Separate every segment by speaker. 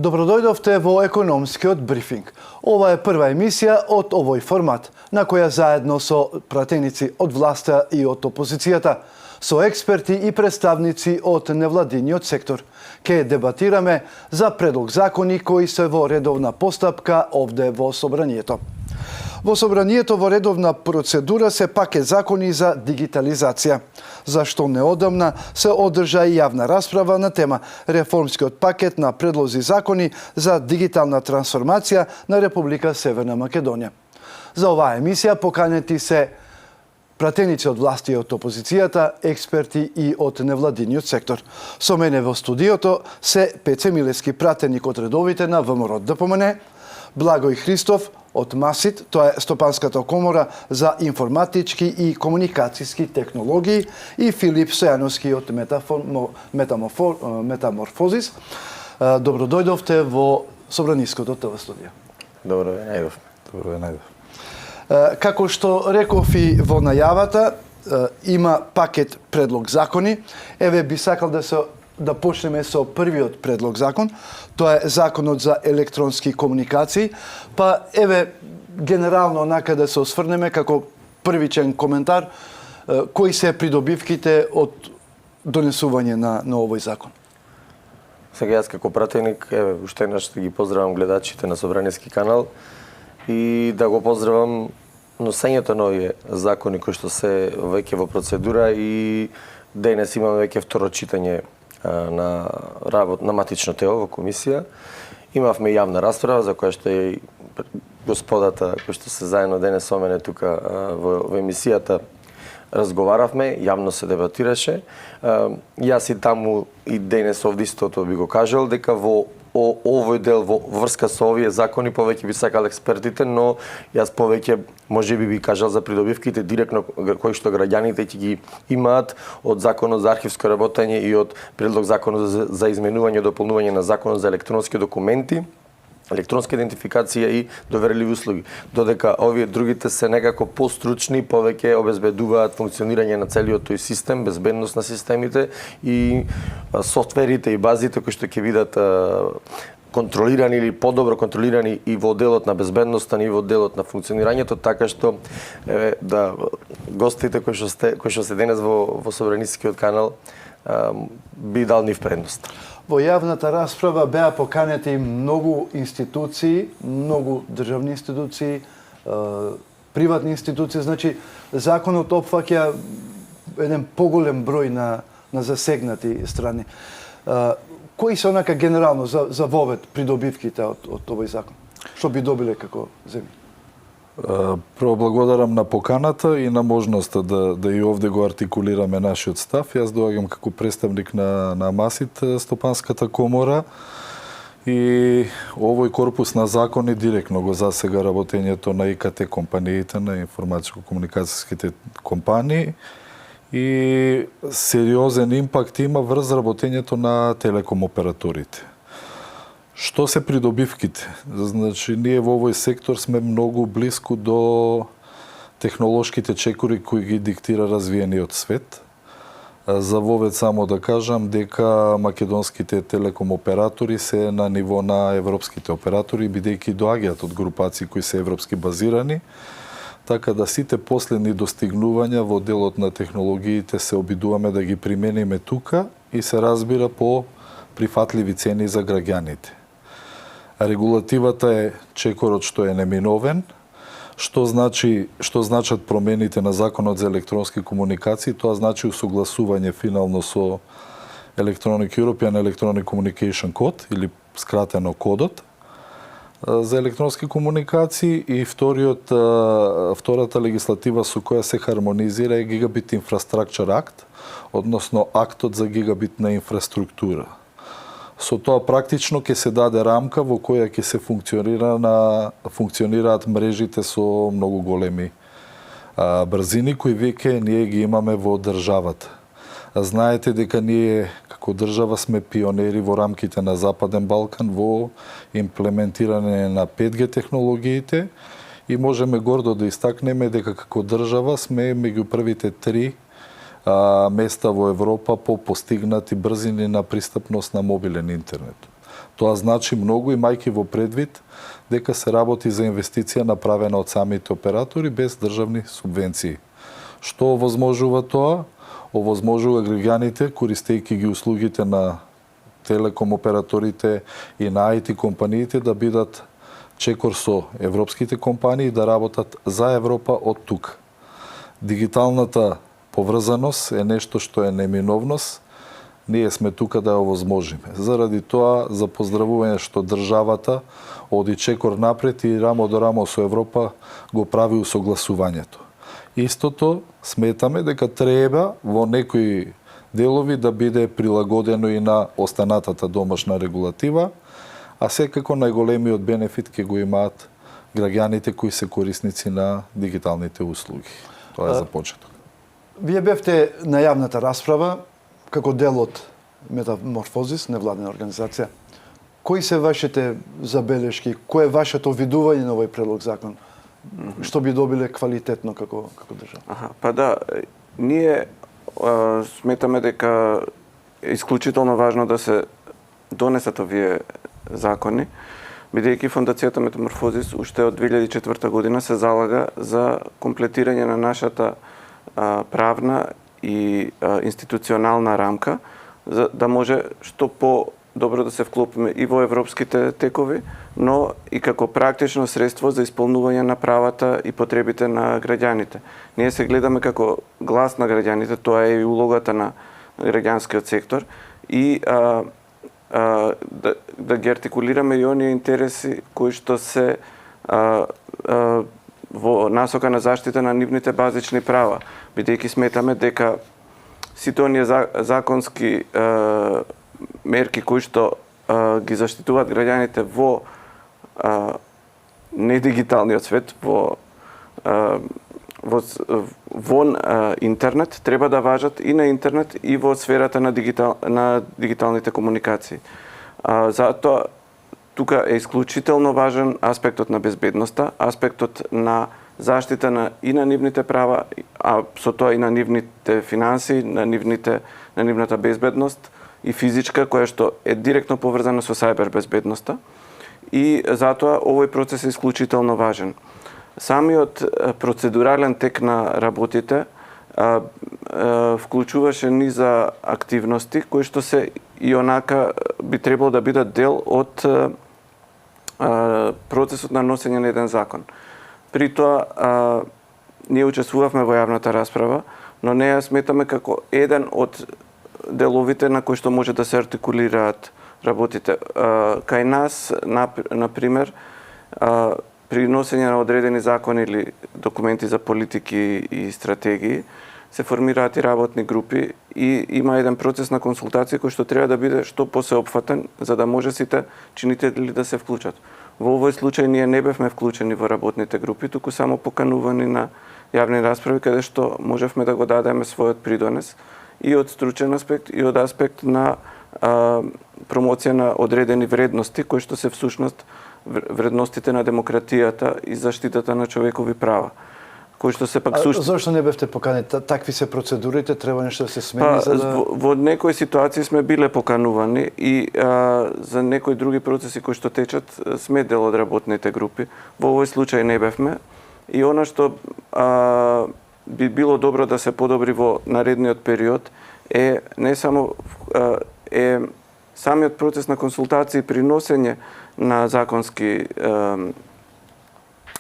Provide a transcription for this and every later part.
Speaker 1: Добродојдовте во економскиот брифинг. Ова е прва емисија од овој формат, на која заедно со пратеници од власта и од опозицијата, со експерти и представници од невладиниот сектор, ке дебатираме за предлог закони кои се во редовна постапка овде во Собранието. Во Собранието во редовна процедура се пакет закони за дигитализација, зашто неодамна се одржа и јавна расправа на тема реформскиот пакет на предлози закони за дигитална трансформација на Република Северна Македонија. За оваа емисија поканети се пратеници од власти и од опозицијата, експерти и од невладиниот сектор. Со мене во студиото се Пеце Милевски, пратеник од редовите на ВМРО ДПМН, Благој Христов од МАСИТ, тоа е Стопанската комора за информатички и комуникацијски технологии, и Филип Стојановски од Метаморфозис. Добродојдовте во Собраниското ТВ студио.
Speaker 2: Добро ве најдов.
Speaker 3: Добро ве најдов.
Speaker 1: Како што реков и во најавата, има пакет предлог закони. Еве би сакал да почнеме со првиот предлог закон. Тоа е законот за електронски комуникации. Па еве генерално онака да се осврнеме како првичен коментар, кои се придобивките од донесување на овој закон.
Speaker 2: Сега јас како пратеник, еве уште еднаш ги поздравам гледачите на Собраниски канал и да го поздравам носењето на овие закони кои што се веќе во процедура, и денес имаме веќе второ читање на матично тело во комисија. Имавме јавна расправа за која што и господата кои што се заедно денес со мене тука во емисијата разговаравме, јавно се дебатираше. Јас и таму и денес овде истото би го кажал дека во овој дел во врска со овие закони повеќе би сакал експертите, но јас повеќе можеби би кажал за придобивките директно кои што граѓаните ќе ги имаат од законот за архивско работење и од предлог законот за изменување и дополнување на законот за електронски документи, електронска идентификација и доверливи услуги. Додека овие другите се некако постручни, повеќе обезбедуваат функционирање на целиот тој систем, безбедност на системите и софтверите и базите кои што ќе бидат контролирани или подобро контролирани и во делот на безбедноста и во делот на функционирањето, така што да гостите кои што се денес во Собранискиот канал би дал нив предност.
Speaker 1: Во јавната расправа беа поканети многу институции, многу државни институции, приватни институции, значи законот опфаќа еден поголем број на засегнати страни. Кои се онака генерално за вовед придобивките од овој закон? Што би добиле како земји?
Speaker 3: Прво благодарам на поканата и на можноста да и овде го артикулираме нашиот став. Јас доаѓам како представник на МАСИТ, Стопанската комора, и овој корпус на закони директно го засега работењето на ИКТ компаниите, на информатичко-комуникацијските компании, и сериозен импакт има врз работењето на телеком операторите. Што се придобивките? Значи, ние во овој сектор сме многу блиску до технолошките чекори кои ги диктира развиениот свет. За вовед само да кажам дека македонските телеком оператори се на ниво на европските оператори, бидејќи доаѓаат од групации кои се европски базирани, така да сите последни достигнувања во делот на технологиите се обидуваме да ги примениме тука и се разбира по прифатливи цени за граѓаните. Регулативата е чекорот што е неминовен. Што значат промените на законот за електронски комуникации? Тоа значи усогласување финално со Electronic European Electronic Communication Code, или скратено кодот за електронски комуникации, и втората легислатива со која се хармонизира е Gigabit Infrastructure Act, односно актот за гигабитна инфраструктура. Со тоа практично ќе се даде рамка во која ќе се функционираат мрежите со многу големи брзини кои веќе ние ги имаме во државата. Знаете дека ние како држава сме пионери во рамките на Западен Балкан во имплементирање на 5G технологиите, и можеме гордо да истакнеме дека како држава сме меѓу првите 3 места во Европа по постигнати брзини на пристапност на мобилен интернет. Тоа значи многу, имајќи во предвид дека се работи за инвестиција направена од самите оператори без државни субвенции. Што овозможува тоа? Овозможува граѓаните, користејќи ги услугите на телеком операторите и на IT компаниите, да бидат чекор со европските компании, да работат за Европа од тук. Дигиталната поврзаност е нешто што е неминовност. Ние сме тука да ја овозможиме. Заради тоа, за поздравување што државата оди чекор напред и рамо до рамо со Европа го прави усогласувањето. Истото сметаме дека треба во некои делови да биде прилагодено и на останатата домашна регулатива, а секако најголемиот бенефит ќе го имаат граѓаните кои се корисници на дигиталните услуги. Тоа е за почеток.
Speaker 1: Вие бевте на јавната расправа како дел од Метаморфозис, невладена организација. Кои се вашите забелешки? Кој е вашето видување на овој предлог закон? Што би добиле квалитетно како држава?
Speaker 4: Па да, ние сметаме дека е исклучително важно да се донесат овие закони, бидејќи Фондацијата Метаморфозис уште од 2004 година се залага за комплетирање на нашата правна и институционална рамка, за да може што по-добро да се вклопиме и во европските текови, но и како практично средство за исполнување на правата и потребите на граѓаните. Ние се гледаме како глас на граѓаните, тоа е и улогата на граѓанскиот сектор, и да ги артикулираме и оние интереси кои што се во насока на заштита на нивните базични права, бидејќи сметаме дека сите оние законски мерки кои што ги заштитуваат граѓаните во недигиталниот свет, вон интернет, треба да важат и на интернет и во сферата на дигиталните комуникации. Затоа тука е исклучително важен аспектот на безбедноста, аспектот на заштита и на нивните права, а со тоа и на нивните финанси, на нивната безбедност и физичка, која што е директно поврзана со сајбер безбедноста. И затоа овој процес е исклучително важен. Самиот процедурален тек на работите вклучуваше низа активности кои што се и онака би требало да бидат дел од процесот на носење на еден закон. При тоа ние учествувавме во јавната расправа, но не ја сметаме како еден од деловите на кои што може да се артикулираат работите. Кај нас, например, при носење на одредени закони или документи за политики и стратегии, се формираат и работни групи и има еден процес на консултација кој што треба да биде што посеопфатен, за да може сите чинители да се вклучат. Во овој случај ние не бевме вклучени во работните групи, туку само поканувани на јавни расправи, каде што можевме да го дадеме својот придонес и од стручен аспект и од аспект на промоција на одредени вредности, кои што се всушност вредностите на демократијата и заштитата на човекови права. Кои што се пак
Speaker 1: Зошто не бевте поканени? Такви се процедурите, треба нешто да се смени за да...
Speaker 4: Во некои ситуации сме биле поканувани и за некои други процеси кои што течат сме дел од работните групи. Во овој случај не бевме и она што би било добро да се подобри во наредниот период е не само самиот процес на консултации при носење на законски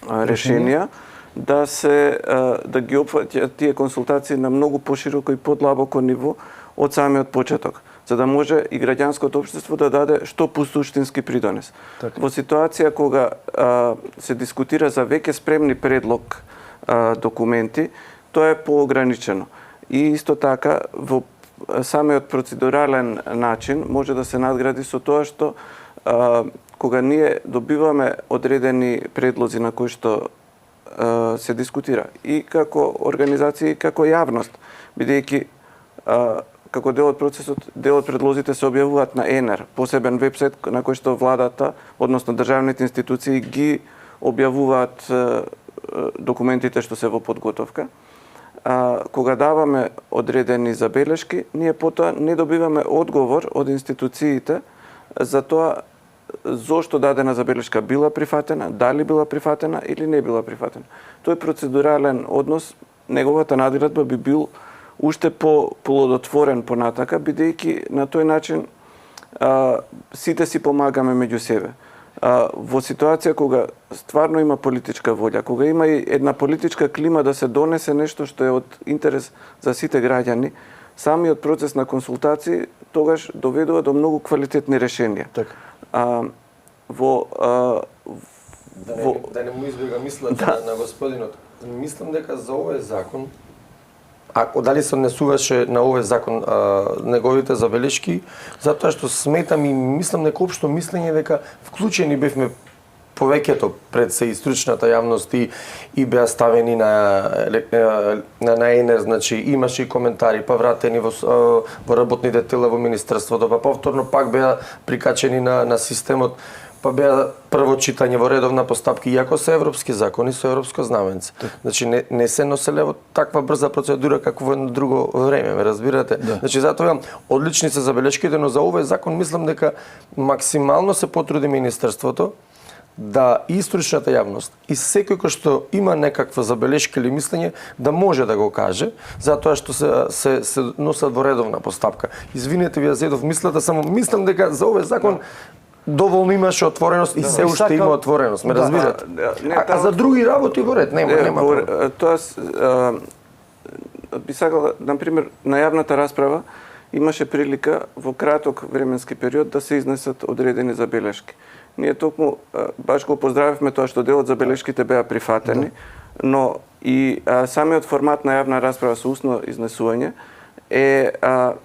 Speaker 4: решенија, да ги опфаќаат тие консултации на многу пошироко и подлабоко ниво од самиот почеток, за да може и граѓанското општество да даде што посуштински придонес.
Speaker 1: Така.
Speaker 4: Во ситуација кога се дискутира за веќе спремни предлог документи, тоа е поограничено. И исто така во самиот процедурален начин може да се надгради со тоа што кога ние добиваме одредени предлози на кои што се дискутира и како организација и како јавност, бидејќи како дел од процесот, дел од предлозите се објавуваат на ЕНЕР, посебен вебсайт на кој што владата, односно државните институции ги објавуваат документите што се во подготовка. Кога даваме одредени забелешки, ние потоа не добиваме одговор од институциите за тоа зошто дадена забелешка била прифатена, дали била прифатена или не била прифатена. Тој процедурален однос, неговата надградба би бил уште по-плодотворен понатака, бидејќи на тој начин сите си помагаме меѓу себе. Во ситуација кога стварно има политичка волја, кога има и една политичка клима да се донесе нешто што е од интерес за сите граѓани, самиот процес на консултации тогаш доведува до многу квалитетни решенија.
Speaker 1: Така.
Speaker 2: Да не му избега мислата на господинот. Мислам дека за овој закон, ако дали се однесуваше на овој закон неговите забелешки, затоа што сметам и мислам дека општо мислење дека вклучени бевме повеќето пред се и стручната јавност и беа ставени на ЕНР, значи имаше и коментари, па вратени во работните тела во министерството, па повторно пак беа прикачени на системот, па беа прво читање во редовна постапка, иако се европски закони со европско знаменце. Значи не се носеле во таква брза процедура како во едно друго време, ме разбирате?
Speaker 1: Да.
Speaker 2: Значи затоа одлични се забелешките, но за овој закон мислам дека максимално се потруди министерството да и стручната јавност и секој кој што има некаква забелешка или мислење да може да го каже, затоа што се носат во редовна постапка. Извинете, ви ја зедов мислата, само мислам дека за овој закон доволно имаше отвореност и се уште има отвореност, ме разбирате? А за други работи во ред нема.
Speaker 4: Тоа би сакал, например, на јавната расправа имаше прилика во краток временски период да се изнесат одредени забелешки. Ние токму баш го поздравивме тоа што дел од забелешките беа прифатени, но и самиот формат на јавна расправа со устно изнесување е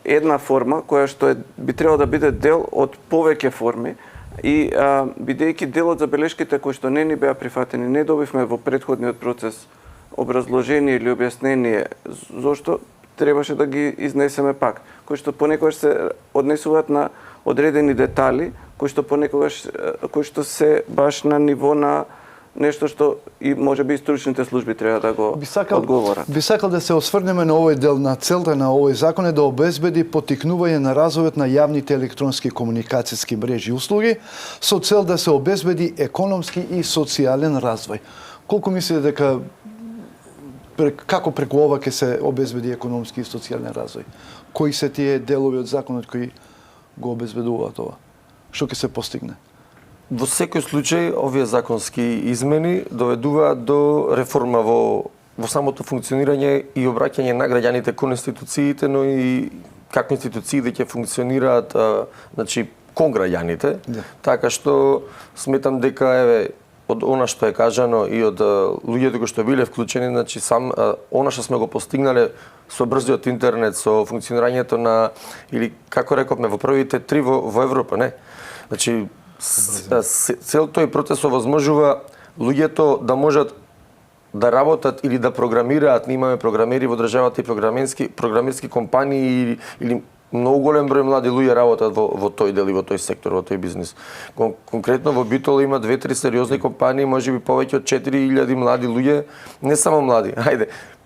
Speaker 4: една форма која што би требало да биде дел од повеќе форми и бидејќи дел од забелешките кои што не ни беа прифатени, не добивме во претходниот процес образложение или објаснение зошто требаше да ги изнесеме пак, кои што понекогаш се однесуваат на одредени детали, кои што се баш на ниво на нешто што и можеби и стручните служби треба да го одговорат.
Speaker 1: Би сакал да се осврнеме на овој дел, на целта на овој закон е да обезбеди поттикнување на развојот на јавните електронски комуникацијски мрежи и услуги со цел да се обезбеди економски и социјален развој. Колку мислите дека како преку ова ќе се обезбеди економски и социјален развој? Кои се тие делови од законот кои го обезбедуваат ова? Што ќе се постигне?
Speaker 2: Во секој случај, овие законски измени доведуваат до реформа во самото функционирање и обраќање на граѓаните кон институциите, но и како институциите ќе функционираат значи, кон граѓаните. Така што сметам дека од она што е кажано и од луѓето кои што биле вклучени, значи сам она што сме го постигнале со брзиот интернет, со функционирањето на или како рековме во првите 3 во Европа, не. Значи цел тој процес овозможува луѓето да можат да работат или да програмираат. Ние имаме програмери во државата и програмерски компании или многу голем број млади луѓе работат во тој дел и во тој сектор, во тој бизнис. Конкретно во Битола има 2-3 сериозни компании, можеби повеќе од 4000 млади луѓе, не само млади,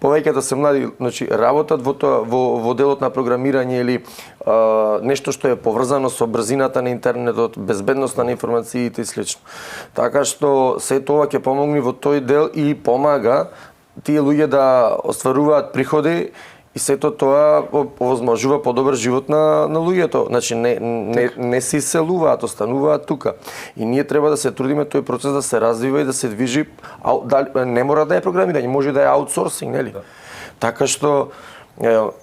Speaker 2: повеќето се млади, значи работат во делот на програмирање или нешто што е поврзано со брзината на интернетот, безбедноста на информациите и слично. Така што се тоа ќе помогне во тој дел и помага тие луѓе да остваруваат приходи и сето тоа овозможува подобар живот на луѓето. Значи не се иселуваат, остануваат тука. И ние треба да се трудиме тој процес да се развива и да се движи, не мора да е програмирање, може да е аутсорсинг, нели? Така што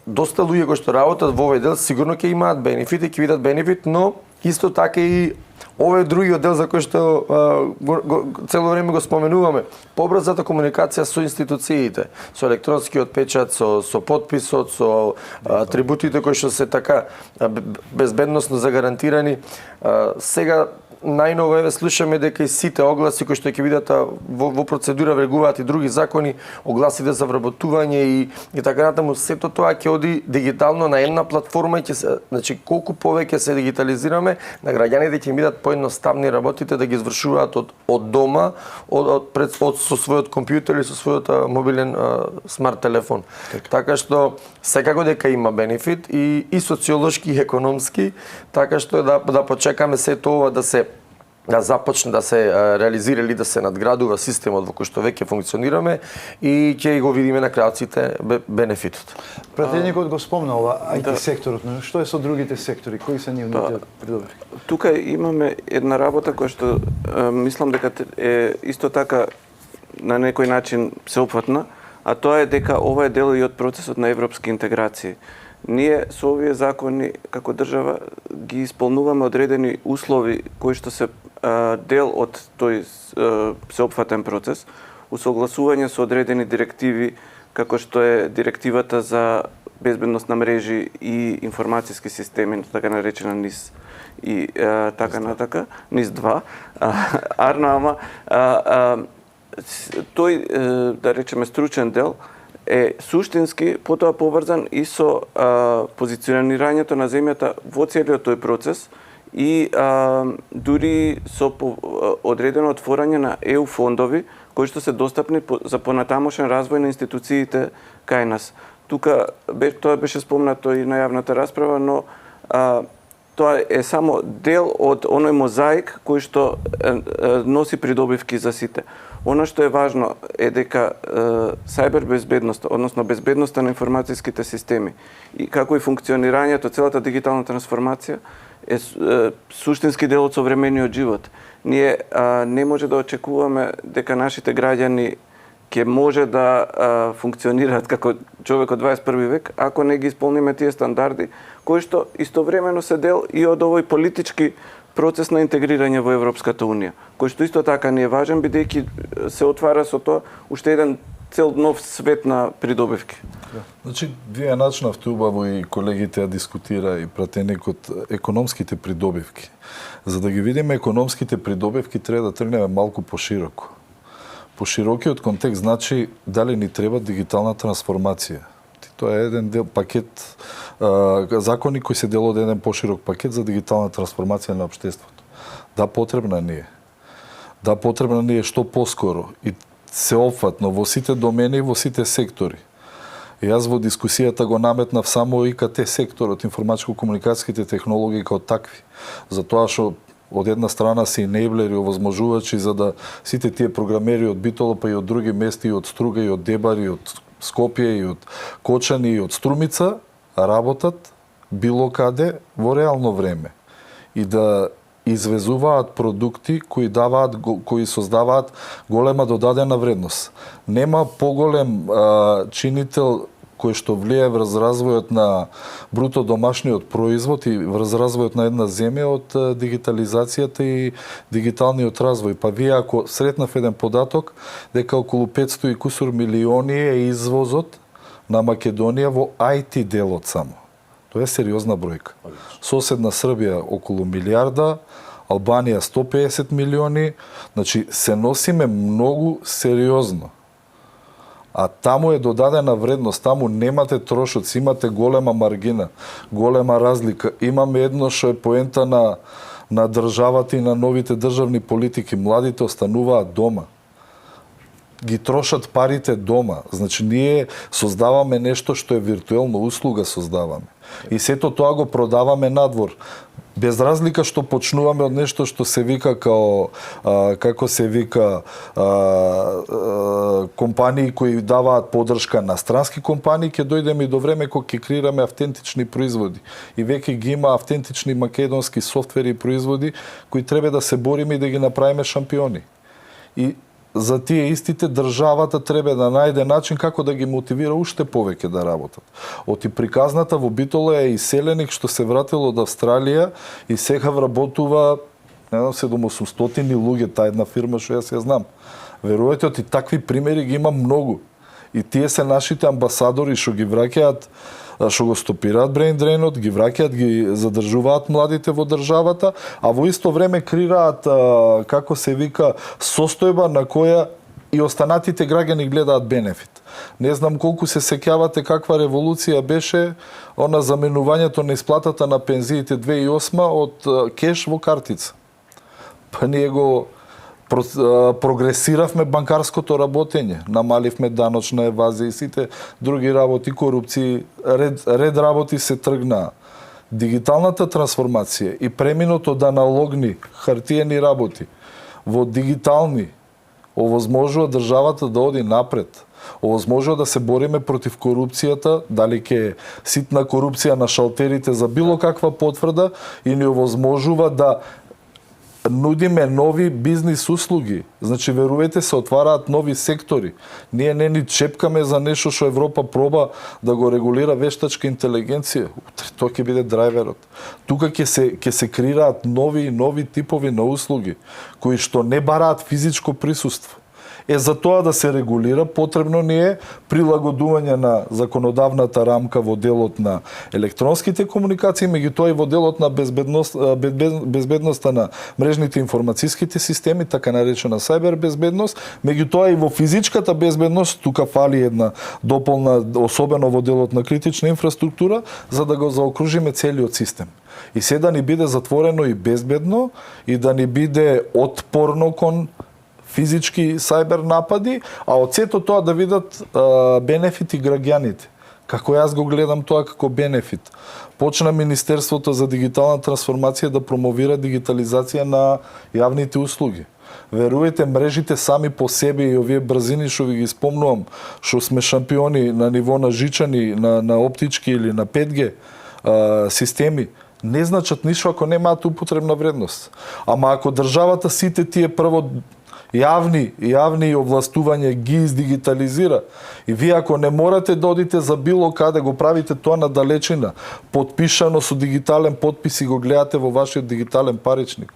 Speaker 2: доста луѓе кои што работат во овој дел сигурно ќе имаат бенефит и ќе видат бенефит, но исто така и овој другиот дел за кој што цело време го споменуваме, побрзата комуникација со институциите, со електронскиот печат, со потписот, со атрибутите кои што се така безбедносно загарантирани. Сега најново слушаме дека и сите огласи кои што ќе видат во процедура врегуваат и други закони, огласите за вработување и така натаму, сето тоа ќе оди дигитално на една платформа и ќе се, значи колку повеќе се дигитализираме, на граѓаните ќе им бидат поедноставни работите да ги извршуваат од дома, со својот компјутер или со својот мобилен смарт телефон. Така што секако дека има бенефит и социолошки и економски, така што да почекаме сето ова да се да започне да се реализира или да се надградува системот во кој што веќе функционираме и ќе го видиме на крајците бенефитот.
Speaker 1: Пратеникот го спомна ова IT секторот, но што е со другите сектори? Кои се нивните придобивки?
Speaker 4: Тука имаме една работа која што мислам дека е исто така на некој начин сеопфатна, а тоа е дека ова е дел и од процесот на европски интеграции. Ние со овие закони како држава ги исполнуваме одредени услови кои што се дел од тој сеопфатен процес, усогласување со одредени директиви како што е директивата за безбедност на мрежи и информацијски системи, така наречена НИС и така натака, НИС 2. Тој, да речеме, стручен дел е суштински потоа поврзан и со позиционирањето на земјата во целиот тој процес и дури со одредено отворање на ЕУ фондови кои што се достапни за понатамошен развој на институциите кај нас. Тука тоа беше спомнато и на јавната расправа, но тоа е само дел од оној мозаик кој што носи придобивки за сите. Она што е важно е дека сајбербезбедноста, односно безбедноста на информацијските системи и како и функционирањето, целата дигитална трансформација е суштински дел од современиот живот. Ние не може да очекуваме дека нашите граѓани ќе може да функционираат како човек од 21 век ако не ги исполниме тие стандарди кои што истовремено се дел и од овој политички процес на интегрирање во Европската Унија, кој што исто така не е важен бидејќи се отвара со тоа уште еден цел нов свет на придобивки.
Speaker 3: Значи, вие начнавте убаво и колегите ја дискутира и пратеникот економските придобивки. За да ги видиме економските придобивки треба да тргнеме малку пошироко. Поширокиот контекст значи дали ни треба дигитална трансформација. Тоа е еден дел пакет закони кои се дел од еден поширок пакет за дигитална трансформација на општеството. Да, потребна ни е. Да, потребна ни е што поскоро и сеопфатно во сите домени и во сите сектори. И јас во дискусијата го наметнав само ИКТ секторот, информатичко-комуникацијските технологии како такви. Затоа што од една страна се енеблери, овозможувачи за да сите тие програмери од Битола, па и од други места, и од Струга, и од Дебар, и од Скопје, и од Кочани, и од Струмица, работат било каде во реално време. И да извезуваат продукти кои создаваат голема додадена вредност. Нема поголем чинител кој што влијае врз развојот на бруто домашниот производ и врз развојот на една земја од дигитализацијата и дигиталниот развој. Па вие ако сретнав еден податок дека околу 500 и кусур милиони е извозот на Македонија во IT делот само. Тоа е сериозна бројка. Соседна Србија околу милиарда, Албанија 150 милиони, значи се носиме многу сериозно. А таму е додадена вредност, таму немате трошоци, имате голема маргина, голема разлика. Имаме едно што е поента на државата и на новите државни политики. Младите остануваат дома. Ги трошат парите дома. Значи, ние создаваме нешто што е виртуелно, услуга создаваме. И сето тоа го продаваме надвор. Без разлика што почнуваме од нешто што се вика како се вика компании кои даваат поддршка на странски компании, ќе дојдеме и до време кога ќе креираме автентични производи. И веќе ги има автентични македонски софтвери и производи кои треба да се бориме и да ги направиме шампиони. И за тие истите државата треба да најде начин како да ги мотивира уште повеќе да работат. Оти приказната во Битола е иселеник што се вратил од Австралија и сега вработува 700 луѓе, таа една фирма што јас ја знам. Верувате, оти такви примери ги има многу. И тие се нашите амбасадори што ги враќаат, што го стопираат brain drain-от, ги враќаат, ги задржуваат младите во државата, а во исто време креираат, како се вика, состојба на која и останатите граѓани гледаат бенефит. Не знам колку се сеќавате каква револуција беше она заменувањето на исплатата на пензиите 2008 од кеш во картица. Па ние го прогресиравме банкарското работење, намаливме даночна евазија и сите други работи, корупции, ред работи се тргнаа. Дигиталната трансформација и преминот од аналогни хартиени работи во дигитални овозможува државата да оди напред. Овозможува да се бориме против корупцијата, дали ќе е ситна корупција на шалтерите за било каква потврда, и ни овозможува да нудиме нови бизнис услуги. Значи, верувајте, се отвараат нови сектори. Ние не ни чепкаме за нешто што Европа проба да го регулира вештачка интелигенција. Тоа ќе биде драйверот. Тука ќе се креираат нови типови на услуги, кои што не бараат физичко присуство. За тоа да се регулира, потребно ни е прилагодување на законодавната рамка во делот на електронските комуникации, меѓутоа и во делот на безбедноста на мрежните информацијските системи, така наречена сајбер безбедност, меѓутоа и во физичката безбедност, тука фали една дополна, особено во делот на критична инфраструктура, за да го заокружиме целиот систем. И се да ни биде затворено и безбедно, и да ни биде отпорно кон физички сајбер напади, а од сето тоа да видат бенефити граѓаните. Како јас го гледам тоа како бенефит. Почна Министерството за дигитална трансформација да промовира дигитализација на јавните услуги. Верувајте, мрежите сами по себе и овие брзини што ви ги спомнувам, што сме шампиони на ниво на жичани, на оптички или на 5G системи, не значат ништо ако немаат употребна вредност. Ама ако државата сите тие прво јавни овластување ги издигитализира, и вие ако не морате да одите за било каде, го правите тоа на далечина, подпишано со дигитален подпис и го гледате во вашиот дигитален паричник,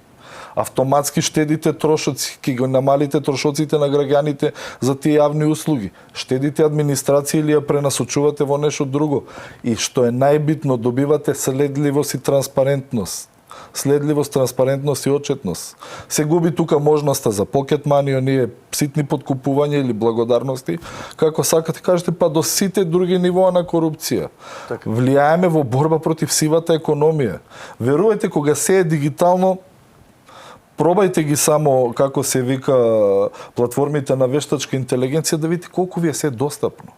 Speaker 3: автоматски штедите трошоци, ќе го намалите трошоците на граѓаните за тие јавни услуги, штедите администрација или ја пренасочувате во нешто друго, и што е најбитно, добивате следливост и транспарентност. Следливост, транспарентност и отчетност. Се губи тука можноста за pocket money, оние ситни подкупувања или благодарности, како сакате кажете, па до сите други нивоа на корупција. Така. Влијаеме во борба против сивата економија. Верувајте, кога се е дигитално, пробајте ги само, како се вика, платформите на вештачка интелигенција, да видите колку ви е се достапно.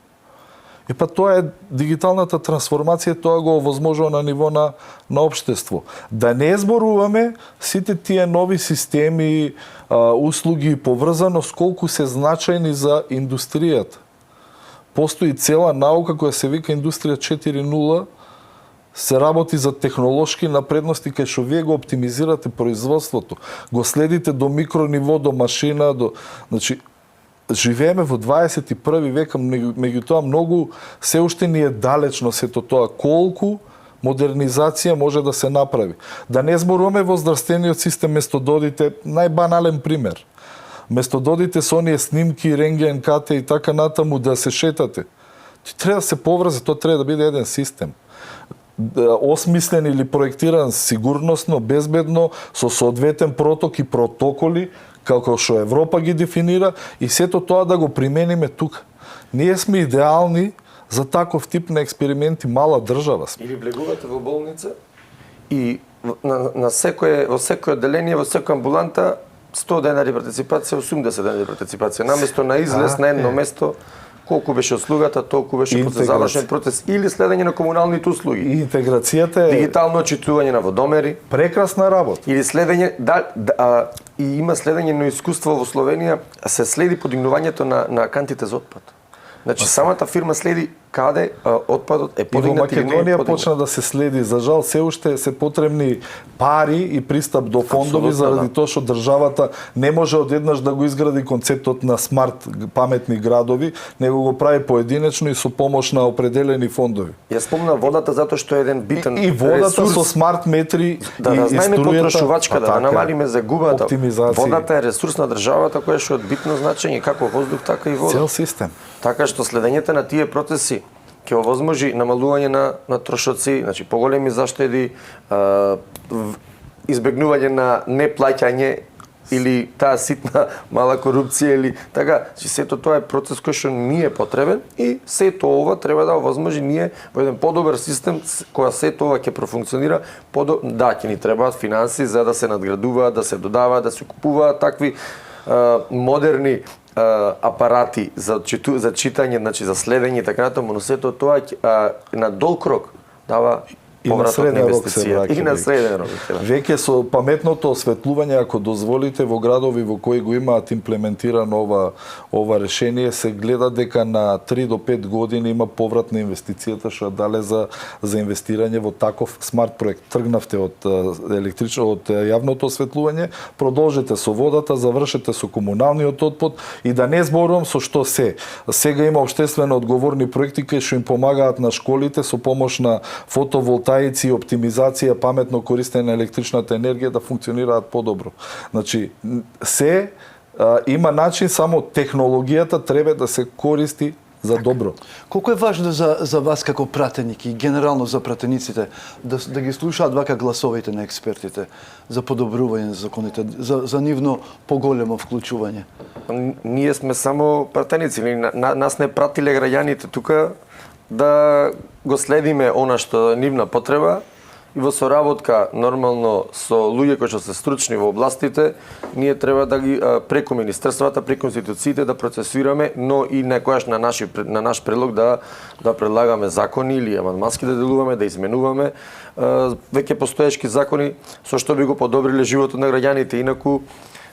Speaker 3: И па тоа е дигиталната трансформација, тоа го овозможува на ниво на општество. Да не зборуваме сите тие нови системи, услуги и поврзаност, колку се значајни за индустријата. Постои цела наука која се вика Индустрија 4.0, се работи за технолошки напредности кај што вие го оптимизирате производството, го следите до микрониво, до машина, значи, живееме во 21 век, меѓутоа многу се уште ни е далечно сето тоа, колку модернизација може да се направи. Да не зборуваме во здравствениот систем, место додите, најбанален пример. Место додите со оние снимки, рентген, КТ и така натаму да се шетате. Треба да се поврзе, тоа треба да биде еден систем. Осмислен или проектиран сигурносно, безбедно, со соодветен проток и протоколи, како што Европа ги дефинира, и сето тоа да го примениме тука. Ние сме идеални за таков тип на експерименти, мала држава сме.
Speaker 2: Или влегувате во болница и во секој одделение, во секоја амбуланта 100 денари партиципација, 80 денари партиципација. Наместо на излез на едно место, колку беше услугата, толку беше завршен процес, или следење на комуналните услуги.
Speaker 3: И интеграцијата е
Speaker 2: дигитално отчитување на водомери,
Speaker 3: прекрасна работа.
Speaker 2: Или следење и има следење на искуство во Словенија, се следи подигнувањето на кантите за отпад. Значи самата фирма следи каде отпадот е подигнат или не е
Speaker 3: подигнат. Во Македонија почна да се следи. За жал, се уште се потребни пари и пристап до фондови, заради тоа што државата не може одеднаш да го изгради концептот на смарт паметни градови, него го прави поединечно и со помош на определени фондови.
Speaker 2: Ја спомнав водата затоа што е еден битен
Speaker 3: и водата
Speaker 2: ресурс,
Speaker 3: со смарт метри
Speaker 2: да знаеме потрошувачката, да намалиме загубата.
Speaker 3: Оптимизација.
Speaker 2: Водата е ресурс на државата која што е од битно значење, како воздух, така и вода.
Speaker 3: Цел систем.
Speaker 2: Така што следењето на тие процеси ќе овозможи намалување на трошоци, значи поголеми заштеди, избегнување на неплаќање или таа ситна мала корупција или така, че сето тоа е процес кој што ни е потребен и сето ова треба да овозможи ние во еден подобар систем која сето ова ќе профункционира, да, ќе ни требаат финанси за да се надградуваат, да се додаваат, да се купуваат такви модерни апарати за читање, значи за следење и така натаму, но сето тоа на долг рок дава
Speaker 3: И на
Speaker 2: повратот
Speaker 3: среден рок се
Speaker 2: инвестиција.
Speaker 3: враќа.
Speaker 2: И на среден рок.
Speaker 3: Веќе со паметното осветлување, ако дозволите, во градови во кои го имаат имплементирано ова решение, се гледа дека на 3 до 5 години има поврат на инвестицијата што дале за инвестирање во таков смарт проект. Тргнавте од од јавното осветлување, продолжете со водата, завршете со комуналниот отпад и да не зборувам со што се. Сега има општествено одговорни проекти кои што им помагаат на школите со помош на фотоволтаици и оптимизација, паметно користење на електричната енергија да функционираат подобро. Значи, има начин, само технологијата треба да се користи за добро.
Speaker 1: Колку е важно за вас како пратеник и генерално за пратениците да ги слушаат вака гласовите на експертите за подобрување на законите, за нивно поголемо вклучување?
Speaker 2: Ние сме само пратеници, нас не пратиле граѓаните тука да го следиме она што е нивна потреба и во соработка нормално со луѓе кои што се стручни во областите, ние треба да ги преку министерствата, преку институциите да процесираме, но и некојаш на наш предлог да предлагаме закони или амандмански да делуваме, да изменуваме веќе постоечки закони со што би го подобриле животот на граѓаните. Инаку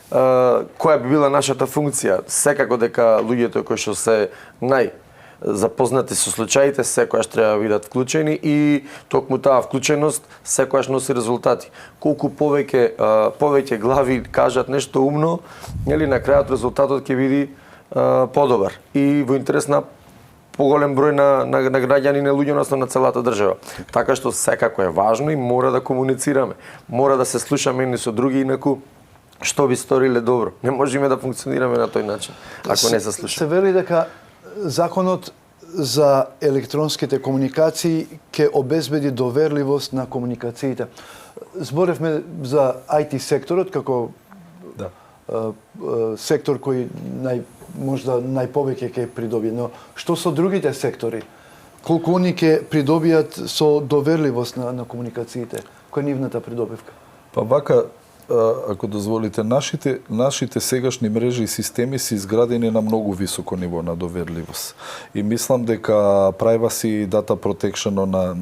Speaker 2: која би била нашата функција? Секако дека луѓето кои што се запознати со случаите секогаш треба да бидат вклучени и токму таа вклученост секогаш носи резултати. Колку повеќе глави кажат нешто умно, нели на крајот резултатот ќе биде подобар и во интерес на поголем број на граѓани, на луѓе, односно на целата држава. Така што секако е важно и мора да комуницираме. Мора да се слушаме едни со други, инаку што би сториле добро. Не можеме да функционираме на тој начин ако не се слушаме.
Speaker 1: Се вели дека законот за електронските комуникации ќе обезбеди доверливост на комуникациите. Зборевме за IT секторот како сектор кој можда најповеќе ќе придобие, но што со другите сектори? Колку они ќе придобијат со доверливост на комуникациите? Која е нивната придобивка?
Speaker 3: Па вака, ако дозволите, нашите сегашни мрежи и системи се изградени на многу високо ниво на доверливост. И мислам дека privacy data protection на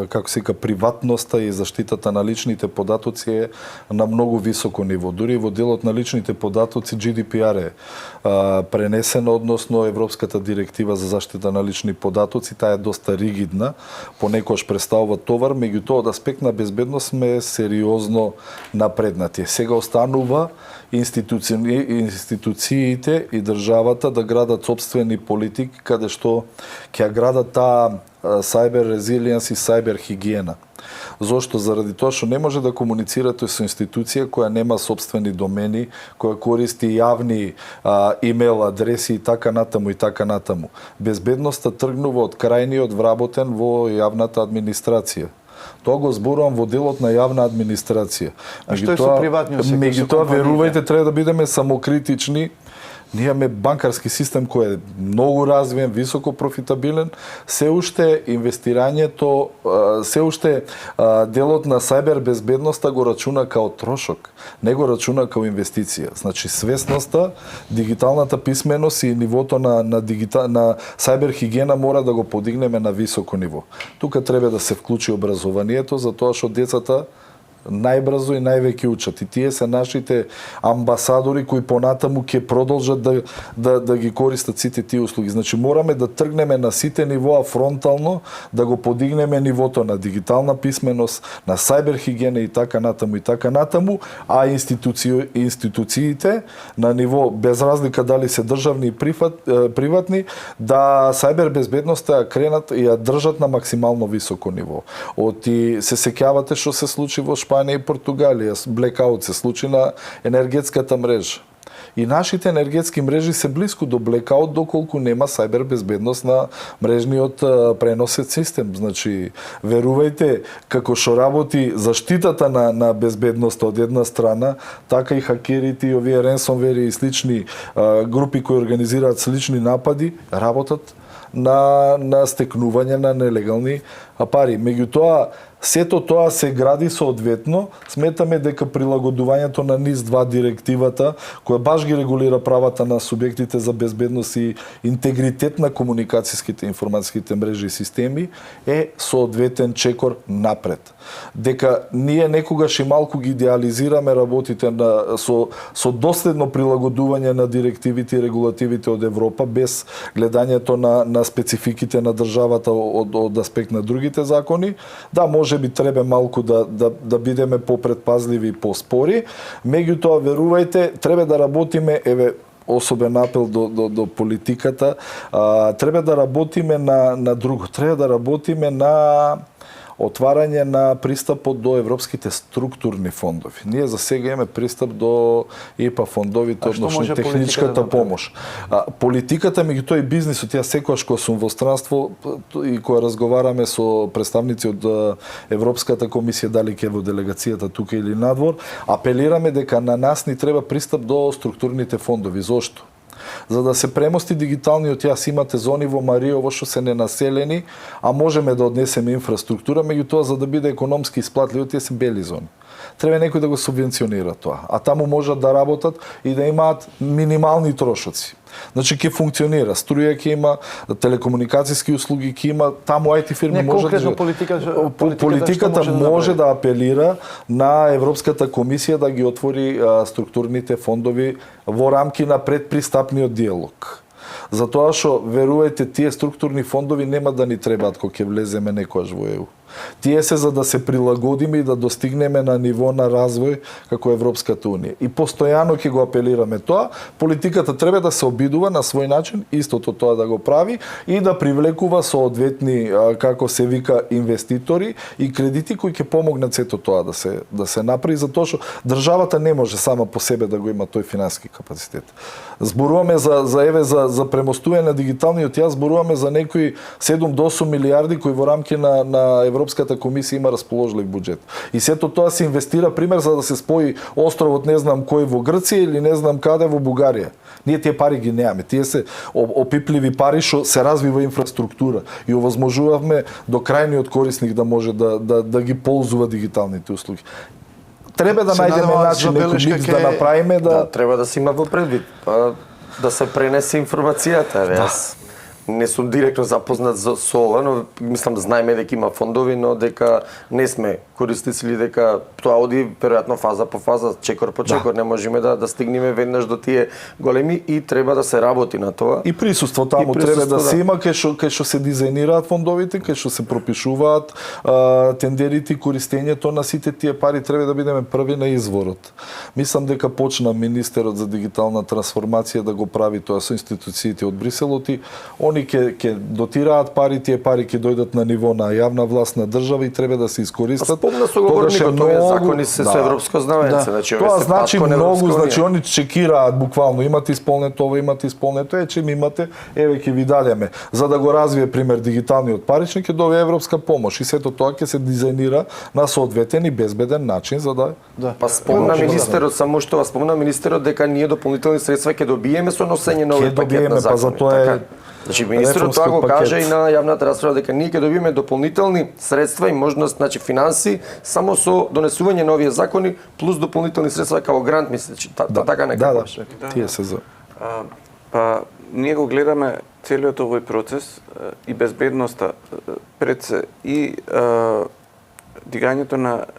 Speaker 3: како се вика приватноста и заштитата на личните податоци е на многу високо ниво. Дури во делот на личните податоци GDPR е пренесено, односно Европската директива за заштита на лични податоци, таа е доста ригидна, понекогаш представува товар, меѓутоа од аспект на безбедност сме сериозно напреднати. Сега останува институциите и државата да градат собствени политики каде што ќе градат таа cyber resilience и cyber хигиена. Зошто? Заради тоа што не може да комуницирате со институција која нема собствени домени, која користи јавни имейл адреси и така натаму и така натаму. Безбедноста тргнува од крајниот вработен во јавната администрација. Тоа го зборувам во делот на јавна администрација.
Speaker 1: А што е со приватниот сектор?
Speaker 3: Меѓутоа, верувајте, треба да бидеме самокритични. Ние имаме банкарски систем кој е многу развиен, високо профитабилен, се уште инвестирањето, се уште делот на сајбер безбедноста го рачуна као трошок, не го рачуна као инвестиција. Значи свесноста, дигиталната писменост и нивото на сајбер хигиена мора да го подигнеме на високо ниво. Тука треба да се вклучи образованието, затоа што децата најбрзо и највеќе учат. И тие се нашите амбасадори кои понатаму ќе продолжат да ги користат сите тие услуги. Значи мораме да тргнеме на сите нивоа фронтално, да го подигнеме нивото на дигитална писменост, на сајбер хигиена и така натаму, а институциите на ниво без разлика дали се државни и приватни, да сајбер безбедноста кренат и ја држат на максимално високо ниво. Оти се сеќавате што се случи во Шпанија и Португалија, блекаут се случи на енергетската мрежа. И нашите енергетски мрежи се близко до блекаут доколку нема сајбер безбедност на мрежниот преносен систем. Значи, верувајте, како што работи заштитата на безбедноста од една страна, така и хакерите и овие ренсомвери и слични групи кои организираат слични напади, работат на стекнување на нелегални пари. Меѓутоа, сето тоа се гради соодветно. Сметаме дека прилагодувањето на НИС-2 директивата, која баш ги регулира правата на субјектите за безбедност и интегритет на комуникацијските и информацијските мрежи и системи, е соодветен чекор напред. Дека ние некогаш и малку ги идеализираме работите со доследно прилагодување на директивите и регулативите од Европа, без гледањето на спецификите на државата од аспект на другите закони. Да, може би треба малку да бидеме попредпазливи и поспори. Меѓутоа, верувајте, треба да работиме, особен апел до политиката, треба да работиме на друго. Треба да работиме на отварање на пристапот до европските структурни фондови. Ние за сега имаме пристап до ИПА фондовите, односно техничката помош. Политиката, меѓутоа и бизнисот, ја секогаш кога сум во странство и кога разговараме со представници од Европската комисија, дали ќе во делегацијата тука или надвор, апелираме дека на нас ни треба пристап до структурните фондови. Зошто? За да се премости дигиталниот, јас имате зони во Мариово што се ненаселени, а можеме да однесеме инфраструктура, меѓутоа за да биде економски исплатливо, тие се бели зони. Треба некој да го субвенционира тоа, а таму можат да работат и да имаат минимални трошоци. Значи ќе функционира, струја ќе има, телекомуникацијски услуги ќе има, таму IT фирми може да политиката може да апелира на Европската комисија да ги отвори структурните фондови во рамки на предпристапниот диалог. Затоа што верувајте, тие структурни фондови нема да ни требаат кога ќе влеземе некојаш во ЕУ. Тие се за да се прилагодиме и да достигнеме на ниво на развој како Европската Унија. И постојано ќе го апелираме тоа. Политиката треба да се обидува на свој начин, истото тоа да го прави и да привлекува соодветни, како се вика, инвеститори и кредити кои ќе помогнат сето тоа да се направи, затоа што државата не може сама по себе да го има тој финансиски капацитет. Зборуваме за премостување на дигиталниот, јас зборуваме за некои 7 до 8 милиарди кои во рамки на Европската комисија има расположлив буџет. И сето тоа се инвестира, пример, за да се спои островот не знам кој во Грција или не знам каде во Бугарија. Ние тие пари ги немаме. Тие се опипливи пари што се развива инфраструктура и овозможувавме до крајниот корисник да може да ги ползува дигиталните услуги. Треба да најдеме начин некој микс да направиме
Speaker 2: да треба да се има во предвид, да се пренесе информацијата, јас. Не сум директно запознат со ова, но мислам знаеме дека има фондови, но дека не сме корисници или дека тоа оди веројатно фаза по фаза, чекор по чекор, не можеме да стигнеме веднаш до тие големи и треба да се работи на тоа.
Speaker 3: И присуство таму треба да се има кај што се дизајнираат фондовите, кај што се пропишуваат тендерите и користењето на сите тие пари, треба да бидеме први на изворот. Мислам дека почна министерот за дигитална трансформација да го прави тоа со институциите од Бриселот и они ќе дотираат пари, тие пари ќе дојдат на ниво на јавна власт на држава и треба да се искористат.
Speaker 2: Спомна соговорникот, овие закони се со европско знаменце, значи
Speaker 3: тоа значи многу, значи они чекираат буквално, имате исполнето ова, имате исполнето, чим имате, еве ќе ви дадеме. За да го развие пример дигиталниот паричник ќе добие европска помош и сето тоа ќе се дизајнира на соодветен и безбеден начин за да.
Speaker 2: Па спомна министерот, само што спомна министерот дека ние дополнителни средства ќе добиеме со носење на овој пакет на закони.
Speaker 3: Па за тоа е.
Speaker 2: Значи министерот тоа го кажа и на јавната расправа дека ние ќе добиеме дополнителни средства и можност, значи финанси само со донесување на овие закони плюс дополнителни средства како грант, мислам, така некако.
Speaker 3: Тие се за.
Speaker 4: Па ние го гледаме целиот овој процес и безбедноста пред се и дигањето на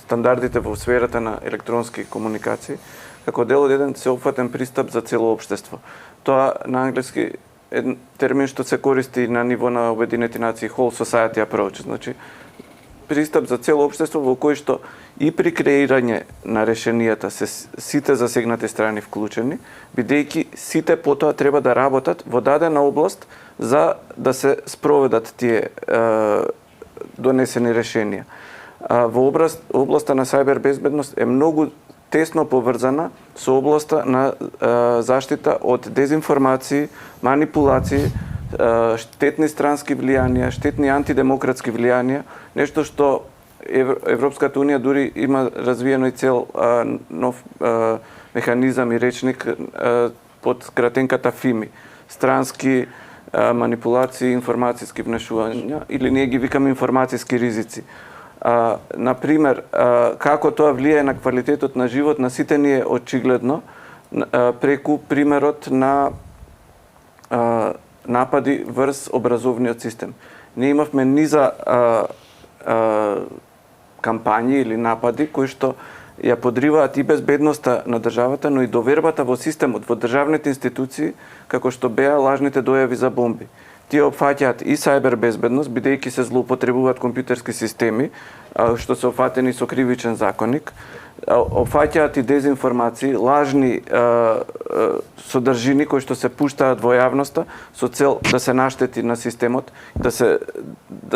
Speaker 4: стандардите во сферата на електронски комуникации како дел од еден сеопфатен пристап за цело општество. Тоа на англиски еден термин што се користи на ниво на Обединети нации, whole society approach, значи пристап за цело општество во кој што и при креирање на решенијата се сите засегнати страни вклучени, бидејќи сите потоа треба да работат во дадена област за да се спроведат тие донесени решенија. Во областа на сајбер безбедност е многу тесно поврзана со областа на заштита од дезинформации, манипулации, штетни странски влијанија, штетни антидемократски влијанија, нешто што Европската Унија дури има развиено и цел нов механизам и речник под кратенката ФИМИ. Странски манипулации, информацијски внешувања, или ние ги викаме информацијски ризици. Например, како тоа влијае на квалитетот на живот на сите ни е очигледно преку примерот на напади врз образовниот систем. Ние имавме низа кампањи или напади кои што ја подриваат и безбедноста на државата, но и довербата во системот, во државните институции, како што беа лажните дојави за бомби. Тие опфаќаат и сајбер безбедност, бидејќи се злоупотребуваат компјутерски системи, што се опфатени со кривичен законник, опфаќаат и дезинформации, лажни содржини кои што се пуштаат во јавноста со цел да се наштети на системот, да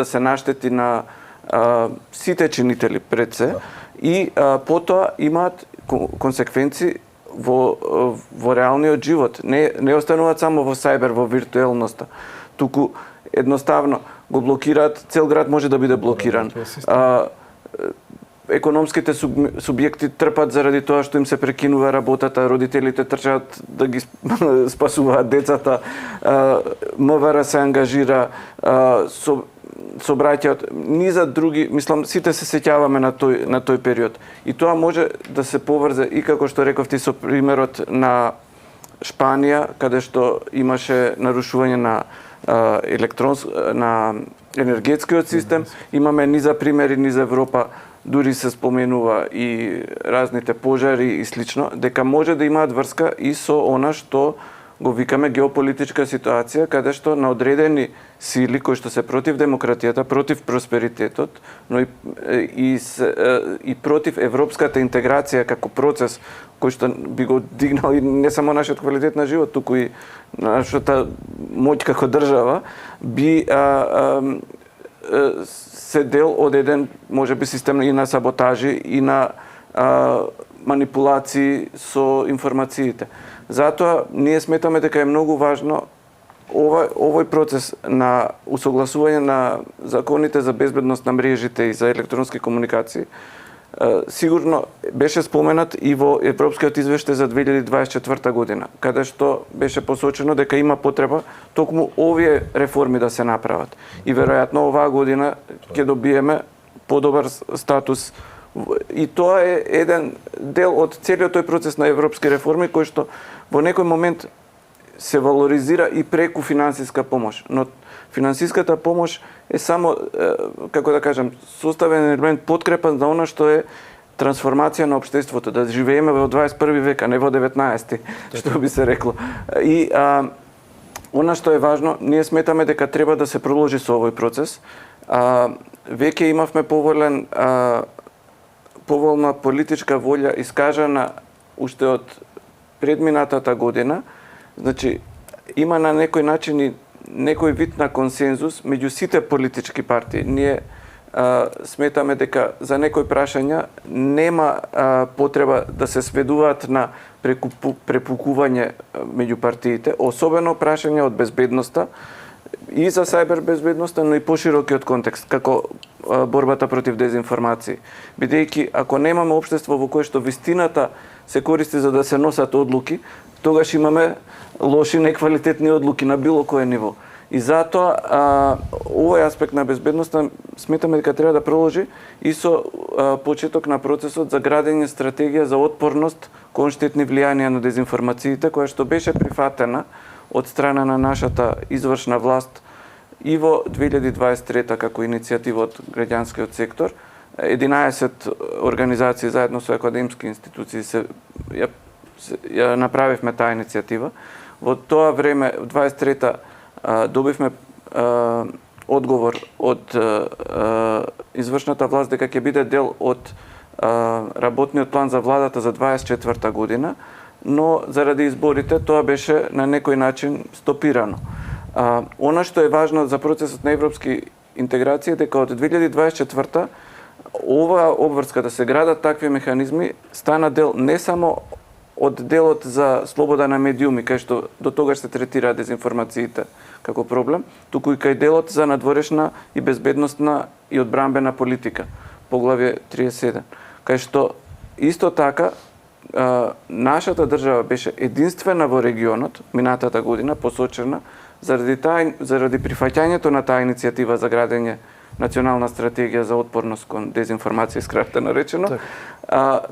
Speaker 4: се наштети на сите чинители пред се, и потоа имаат консеквенции во реалниот живот. Не остануваат само во сајбер, во виртуелноста, туку едноставно го блокираат, цел град може да биде блокиран. Економските субјекти трпат заради тоа што им се прекинува работата, родителите трчаат да ги спасуваат децата, МВР се ангажира со браќаот, низа други, мислам, сите се сеќаваме на тој период. И тоа може да се поврзе и како што рековте со примерот на Шпанија, каде што имаше нарушување на на енергетскиот систем. Имаме низа примери низ Европа, дури се споменува и разните пожари и слично, дека може да имаат врска и со она што го викаме геополитичка ситуација, каде што на одредени сили кои што се против демократијата, против просперитетот, но и против европската интеграција како процес кој што би го дигнал и не само нашиот квалитет на живот, туку и нашата моќ како држава, би се дел од еден, можеби, систем и на саботажи и на манипулации со информациите. Затоа ние сметаме дека е многу важно овој процес на усогласување на законите за безбедност на мрежите и за електронски комуникации сигурно беше споменат и во Европскиот извештај за 2024 година, каде што беше посочено дека има потреба токму овие реформи да се направат. И веројатно оваа година ќе добиеме подобар статус. И тоа е еден дел од целиот тој процес на европски реформи кој што во некој момент се валоризира и преку финансиска помош. Но финансиската помош е само, како да кажам, составен елемент подкрепа за она што е трансформација на општеството, да живееме во 21 век, а не во 19, што би се рекло. И она што е важно, ние сметаме дека треба да се продолжи со овој процес. Веќе имавме поволна политичка волја искажана уште од предминатата година. Значи, има на некој начин и некој вид на консензус меѓу сите политички партии. Ние сметаме дека за некои прашања нема потреба да се сведуваат на препукување меѓу партиите, особено прашања од безбедноста и за сајбер безбедноста, но и поширокиот контекст, како борбата против дезинформации. Бидејќи, ако немаме општество во кое што вистината се користи за да се носат одлуки, тогаш имаме лоши, неквалитетни одлуки на било кое ниво. И затоа овој аспект на безбедноста сметаме дека треба да продолжи и со почеток на процесот за градење стратегија за отпорност кон штетни влијанија на дезинформациите, која што беше прифатена од страна на нашата извршна власт и во 2023 како иницијатива од граѓанскиот сектор. 11 организации заедно со академски институции ја направивме таа иницијатива. Во тоа време, в 23-та, добивме одговор од извршната власт дека ќе биде дел од работниот план за владата за 24-та година, но заради изборите тоа беше на некој начин стопирано. Она што е важно за процесот на европски интеграција е дека од 2024-та оваа обврска да се градат такви механизми стана дел не само од делот за слобода на медиуми, кај што до тогаш се третира дезинформациите како проблем, туку и кај делот за надворешна и безбедносна и одбранбена политика, поглавје 37, кај што исто така нашата држава беше единствена во регионот минатата година посочена заради прифаќањето на таа иницијатива за градење Национална стратегија за отпорност кон дезинформација, скратено речено,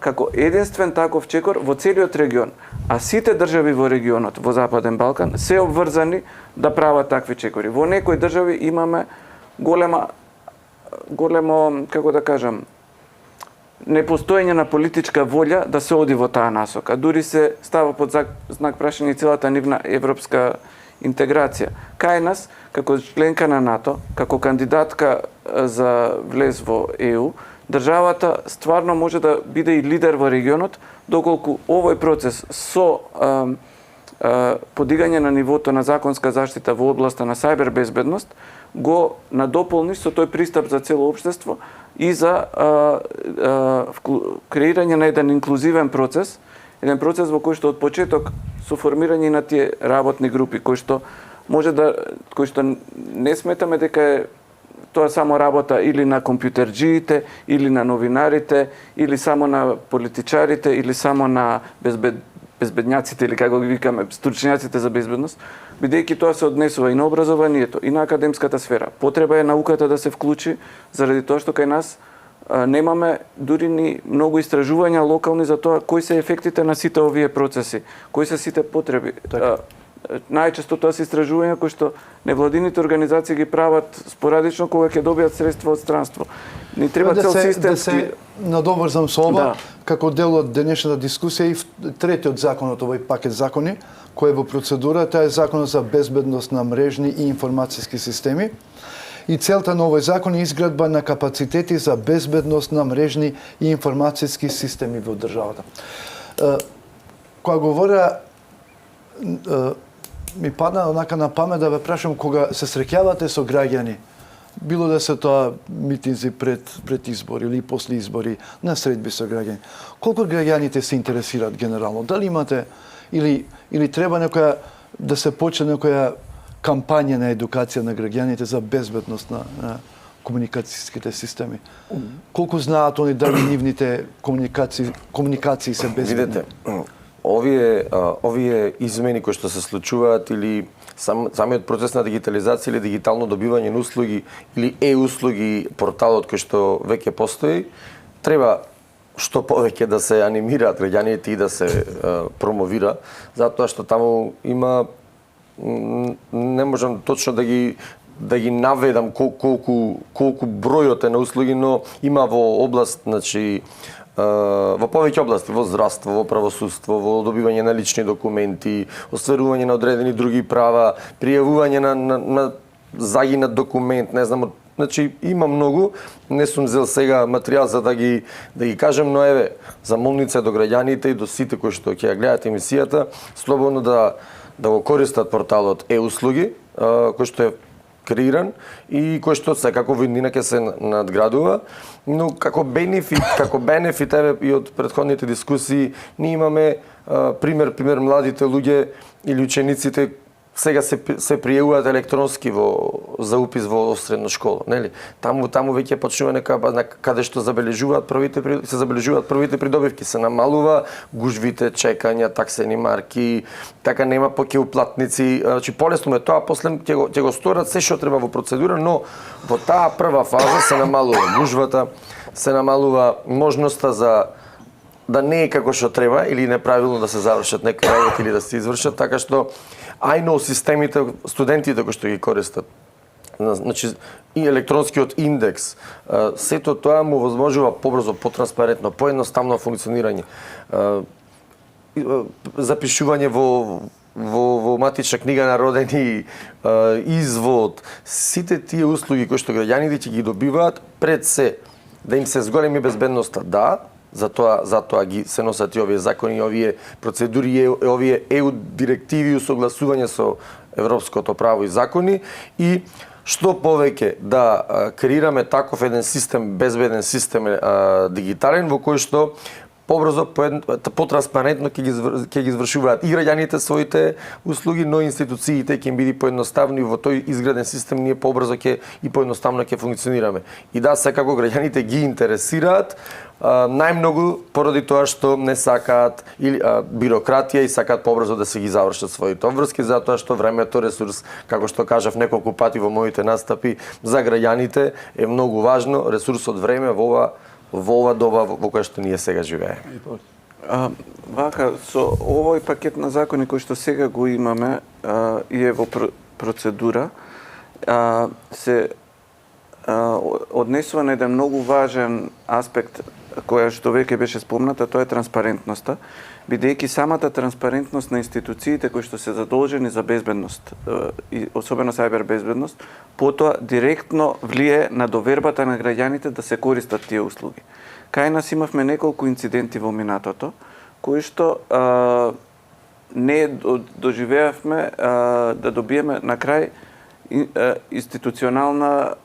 Speaker 4: како единствен таков чекор во целиот регион, а сите држави во регионот, во Западен Балкан, се обврзани да прават такви чекори. Во некои држави имаме големо, како да кажам, непостоење на политичка волја да се оди во таа насока. Дури се става под знак прашање целата нивна европска интеграција. Кај нас, како членка на НАТО, како кандидатка за влез во ЕУ, државата стварно може да биде и лидер во регионот, доколку овој процес со подигање на нивото на законска заштита во областа на сајбер безбедност го надополни со тој пристап за цело општество и за креирање на еден инклузивен процес, еден процес во кој што од почеток со формирање на тие работни групи, кои што не сметаме дека е тоа само работа или на компјутерџиите, или на новинарите, или само на политичарите, или само на безбедњаците, или како ги викаме, стручњаците за безбедност, бидејќи тоа се однесува и на образованието, и на академската сфера. Потреба е науката да се вклучи, заради тоа што кај нас немаме дури ни многу истражувања локални за тоа кои се ефектите на сите овие процеси, кои се сите потреби. Најчесто тоа се истражувања кои што невладините организации ги прават спорадично кога ќе добијат средства од странство. Ни треба цел систем
Speaker 1: да се надоврзам со ова, како дел од денешната дискусија и третиот закон од овој пакет закони кој е во процедура, тоа е законот за безбедност на мрежни и информацијски системи. И целта на овој закон е изградба на капацитети за безбедност на мрежни и информацијски системи во државата. Кога говоря, ми падна онака на памет да ве прашам кога се среќавате со граѓани, било да се тоа митинзи пред избори или после избори, на средби со граѓани. Колку граѓаните се интересираат генерално? Дали имате или треба да се почне некоја кампања на едукација на граѓаните за безбедност на комуникацијските системи? Колку знаат они дали нивните комуникации се безбедни?
Speaker 2: Видете, овие измени кои што се случуваат или самиот процес на дигитализација или дигитално добивање на услуги или услуги порталот кој што веќе постои, треба што повеќе да се анимираат граѓаните и да се промовира, затоа што таму има, не можам точно да ги наведам колку бројот е на услуги, но има во област, значи во повеќе области, во здравство, во правосудство, во добивање на лични документи, остварување на одредени други права, пријавување на загинат документ, не знам, значи има многу, не сум зел сега материјал за да ги кажем, но еве, замолница до граѓаните и до сите кои што ќе ја гледаат емисијата, слободно да го користат порталот услуги, кој што е креиран и кој што секако во иднина ќе се надградува, но како бенефит еве и од претходните дискусии ние имаме пример младите луѓе или учениците сега се пријавуваат електронски за упис во средна школа, нели? Таму веќе почнува каде што се забележуваат првите придобивки, се намалува гужвите, чекања, таксени марки, така нема покеуплатници, значи полесно е тоа, после ќе го сторат се што треба во процедура, но во таа прва фаза се намалува гужвата, се намалува можноста за да не е како што треба или неправилно да се завршат некои работи или да се извршат, така што ајно системите, студентите кои што ги користат, значи и електронскиот индекс, сето тоа му возможува побрзо, потранспарентно, поедноставно функционирање, запишување во матична книга на родени, извод, сите тие услуги кои што граѓаните ќе ги добиваат пред се, да им се зголеми безбедноста, да, затоа ги се носат и овие закони, овие процедури, овие директиви и согласување со европското право и закони и што повеќе да креираме таков еден систем, безбеден систем дигитален во кој што побрзо, потранспарентно ќе ги извршуваат и граѓаните своите услуги, но институциите ќе им биде поедноставни во тој изграден систем, ние побрзо ќе и поедноставно ќе функционираме. И да, секако граѓаните ги интересираат, најмногу поради тоа што не сакаат или бирократија и сакаат побрзо да се ги завршат своите обврски, затоа што времето ресурс, како што кажав неколку пати во моите настапи, за граѓаните е многу важно, ресурсот време во ова доба во кое што ние сега живееме.
Speaker 4: Вака, со овој пакет на закони кој што сега го имаме и е во процедура, се однесува на еден многу важен аспект која што веќе беше спомната, тоа е транспарентноста, бидејќи самата транспарентност на институциите кои што се задолжени за безбедност, и особено сајбер безбедност, потоа директно влие на довербата на граѓаните да се користат тие услуги. Кај нас имавме неколку инциденти во минатото, кои што не доживеавме да добиеме на крај институционална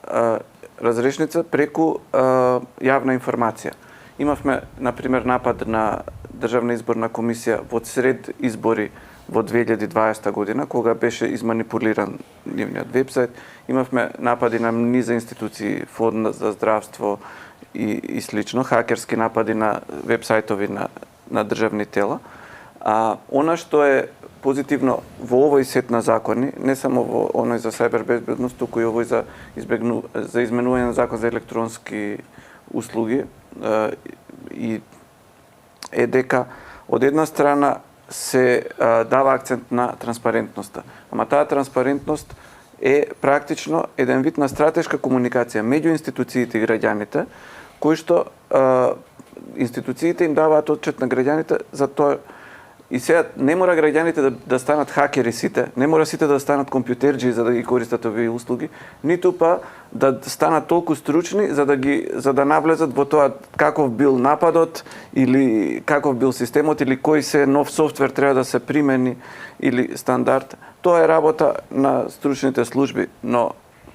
Speaker 4: разрешница преку јавна информација. Имавме, например, напад на Државна изборна комисија во сред избори во 2020 година, кога беше изманипулиран нивниот вебсайт. Имавме напади на низа институции, Фонд за здравство и слично, хакерски напади на вебсајтови на државни тела. Она што е позитивно во овој сет на закони, не само во оној за сајбер безбедност, туку и овој за изменување на закон за електронски услуги, и е дека од една страна се дава акцент на транспарентноста. Ама таа транспарентност е практично еден вид на стратешка комуникација меѓу институциите и граѓаните, кои што институциите им даваат отчет на граѓаните за тоа. И сега не мора граѓаните да станат хакери сите, не мора сите да станат компјутерџи за да ги користат овие услуги, ниту па да станат толку стручни за да навлезат во тоа каков бил нападот или каков бил системот или кој се нов софтвер треба да се примени или стандард. Тоа е работа на стручните служби, но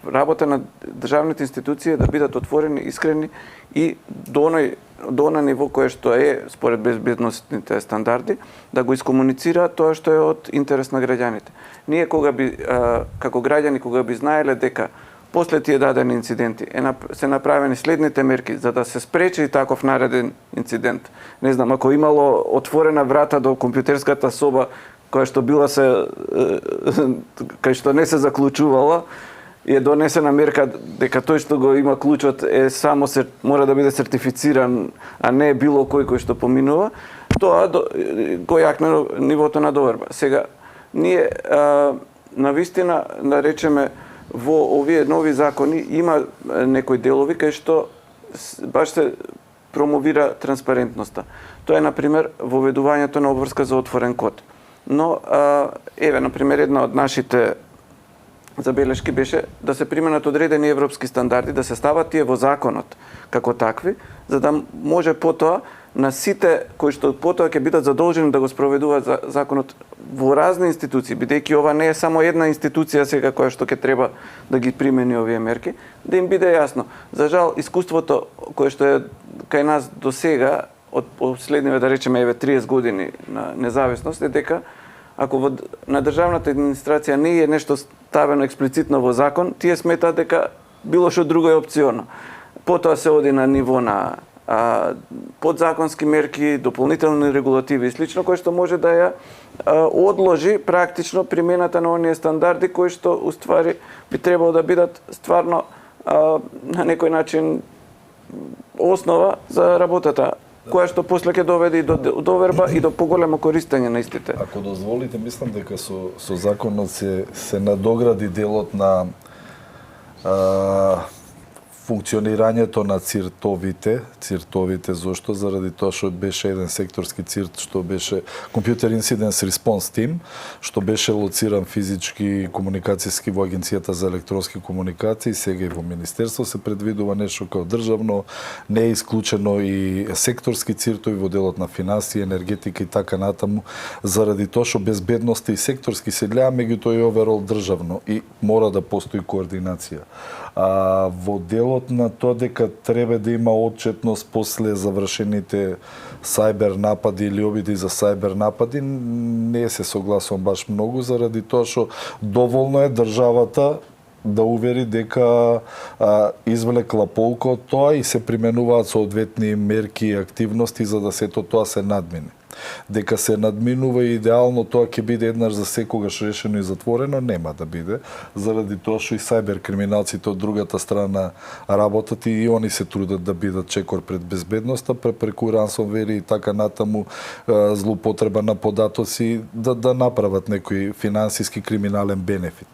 Speaker 4: работа на државните институции е да бидат отворени, искрени и до на ниво кое што е според безбедносните стандарди, да го искомуницираат тоа што е од интерес на граѓаните. Ние како граѓани кога би знаеле дека после тие дадени инциденти се направени следните мерки за да се спречи таков нареден инцидент. Не знам, ако имало отворена врата до компјутерската соба која што била кај што не се заклучувала, е донесена мерка дека тој што го има клучот е само мора да биде сертифициран, а не било кој што поминува, тоа го јакне нивото на доверба. Сега, ние навистина, да речеме, во овие нови закони има некои делови кај што баш се промовира транспарентноста. Тоа е, например, воведувањето на обврска за отворен код. Но, например, една од нашите забелешки беше да се применат одредени европски стандарди, да се стават тие во законот како такви, за да може потоа на сите кои што потоа ќе бидат задолжени да го спроведуваат законот во разни институции, бидејќи ова не е само една институција сега која што ќе треба да ги примени овие мерки, да им биде јасно. За жал, искуството кое што е кај нас до сега, од последниве, да речеме, 30 години на независност, е дека ако на државната администрација не е нешто ставено експлицитно во закон, тие сметаат дека било што друго е опционо. Потоа се оди на ниво на подзаконски мерки, дополнителни регулативи и слично, кој што може да ја одложи практично примената на оние стандарди кои што уствари би требало да бидат стварно на некој начин основа за работата, која што после ќе доведе и до доверба и до поголемо користење на истите.
Speaker 3: Ако дозволите, мислам дека со законот се надогради делот на функционирањето на циртовите, зошто? Заради тоа што беше еден секторски цирт, што беше Computer Incident Response Team, што беше лоциран физички комуникацијски во Агенцијата за електронски комуникации, сега и во Министерство се предвидува нешто како државно, не е исклучено и секторски циртови во делот на финансии, енергетика и така натаму, заради тоа што безбедноста и секторски се гледа, меѓутоа и оверол државно и мора да постои координација. Во делот на тоа дека треба да има отчетност после завршените сајбер напади или обиди за сајбер напади, не се согласувам баш многу, заради тоа што доволно е државата да увери дека извлекла полка од тоа и се применуваат соодветни мерки и активности за да сето тоа се надмине. Дека се надминува и идеално тоа ќе биде еднаш за секогаш решено и затворено, нема да биде, заради тоа што и сајбер криминалците од другата страна работат и они се трудат да бидат чекор пред безбедноста, преку ransomware и така натаму злоупотреба на податоци да направат некој финансиски криминален бенефит.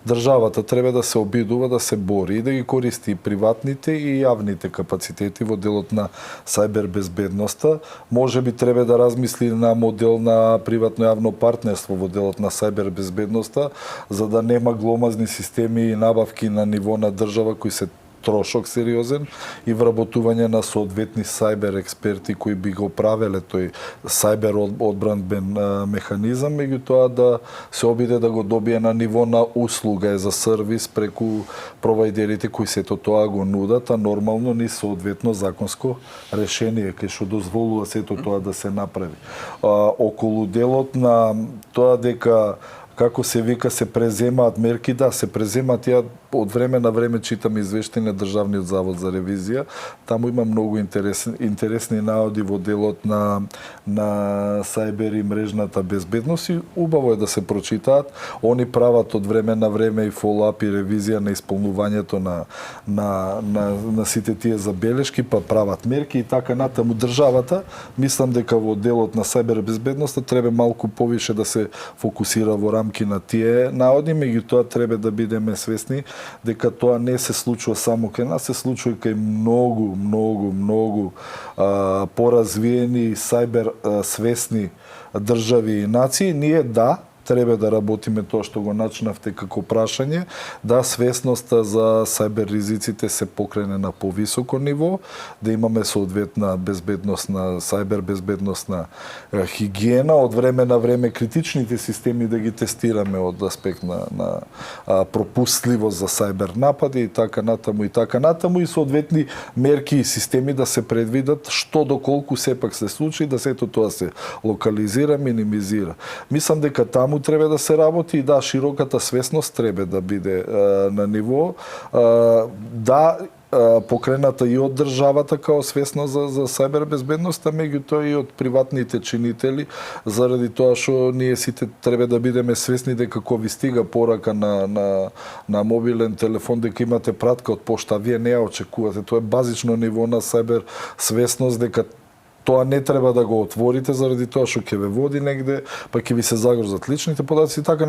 Speaker 3: Државата треба да се обидува да се бори и да ги користи приватните и јавните капацитети во делот на сајбер безбедноста. Можеби треба да размисли на модел на приватно-јавно партнерство во делот на сајбер безбедноста, за да нема гломазни системи и набавки на ниво на држава кои се трошок сериозен и вработување на соодветни сајбер експерти кои би го правеле тој сајбер одбранбен механизам, меѓутоа да се обиде да го добие на ниво на услуга за сервис преку провајдерите кои сето тоа го нудат, а нормално ни соодветно законско решение кај што дозволува сето тоа да се направи. Околу делот на тоа дека како се вика се преземаат мерки, да, се преземаат, ја од време на време читам извештаи на Државниот завод за ревизија, таму има многу интересни наоди во делот на сајбер и мрежната безбедност и убаво е да се прочитаат. Они прават од време на време и фолап и ревизија на исполнувањето на сите тие забелешки, па прават мерки и така натаму. Државата, мислам дека во делот на сајбер безбедноста треба малку повише да се фокусира во рамки на тие наоди, меѓутоа треба да бидеме свесни дека тоа не се случува само кај нас, се случува кај многу поразвиени сајбер свесни држави и нации. Ние треба да работиме тоа што го начнавте како прашање, да свесноста за сајбер ризиците се покрене на повисоко ниво, да имаме соодветна безбедност на сајбер безбедност на хигиена, од време на време критичните системи да ги тестираме од аспект на пропустливост за сајбер напади и така натаму и соодветни мерки и системи да се предвидат што доколку сепак се случи, да сето тоа се локализира, минимизира. Мислам дека таму треба да се работи и да, широката свесност треба да биде на ниво. Покрената и од државата као свесност за сајбер безбедноста, меѓутоа и од приватните чинители, заради тоа што ние сите треба да бидеме свесни дека кога ви стига порака на мобилен телефон дека имате пратка од пошта, вие не ја очекувате. Тоа е базично ниво на сајбер свесност дека тоа не треба да го отворите заради тоа што ќе ве води негде, па ќе ви се загрозат личните податоци и така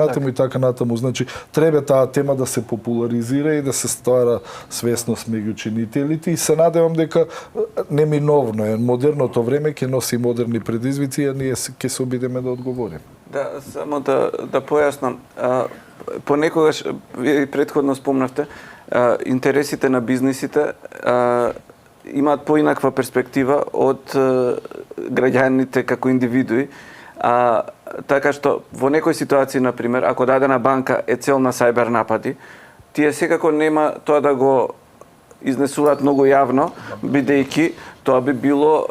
Speaker 3: натаму. Значи, треба таа тема да се популаризира и да се ствара свесност меѓу чинителите и се надевам дека неминовно е. Модерното време ќе носи модерни предизвици, а ние ќе се обидеме да одговориме.
Speaker 4: Да, само да појаснам. Понекогаш, вие претходно спомнавте, интересите на бизнисите имаат поинаква перспектива од граѓаните како индивидуи. Така што во некои ситуации, например, ако дадена банка е цел на сајбер напади, тие секако нема тоа да го изнесуваат многу јавно, бидејќи тоа би било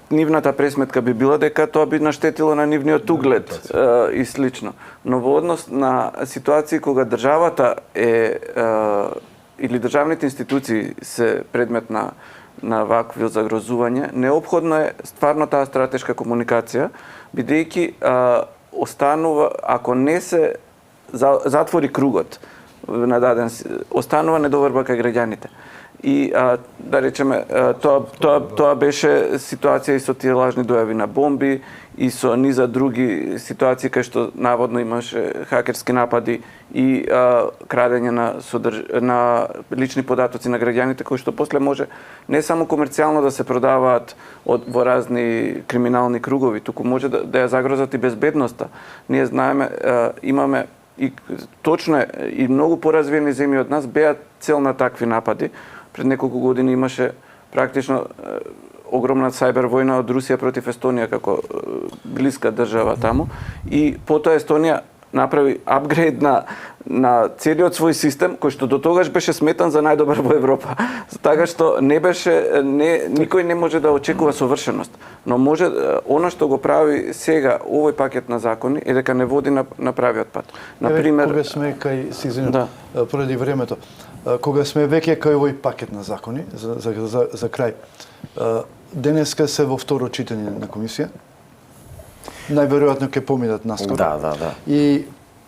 Speaker 4: нивната пресметка би била дека тоа би наштетило на нивниот углед и слично. Но во однос на ситуации кога државата е или државните институции се предмет на вакви загрозување, неопходно е стварно таа стратешка комуникација, бидејќи останува, ако не се затвори кругот на даден, останува недоверба кај граѓаните. И да речеме, тоа беше ситуација и со тие лажни дојави на бомби и со низа други ситуации кај што наводно имаше хакерски напади и крадење на лични податоци на граѓаните кои што после може не само комерцијално да се продаваат во разни криминални кругови, туку може да ја загрозат и безбедноста. Ние знаеме, имаме и точно е, и многу поразвиени земји од нас беа цел на такви напади. Пред неколку години имаше практично огромна сајбер војна од Русија против Естонија како блиска држава таму и потоа Естонија направи апгрейд на целиот свој систем, кој што до тогаш беше сметан за најдобар во Европа. Така што никој не може да очекува совршеност, но може она што го прави сега овој пакет на закони е дека не води на правиот пат. На пример,
Speaker 1: кога сме кај поради времето, кога сме веќе кај овој пакет на закони за крај. Денеска се во второ читање на комисија. Најверојатно ќе поминат наскоро.
Speaker 2: Да.
Speaker 1: И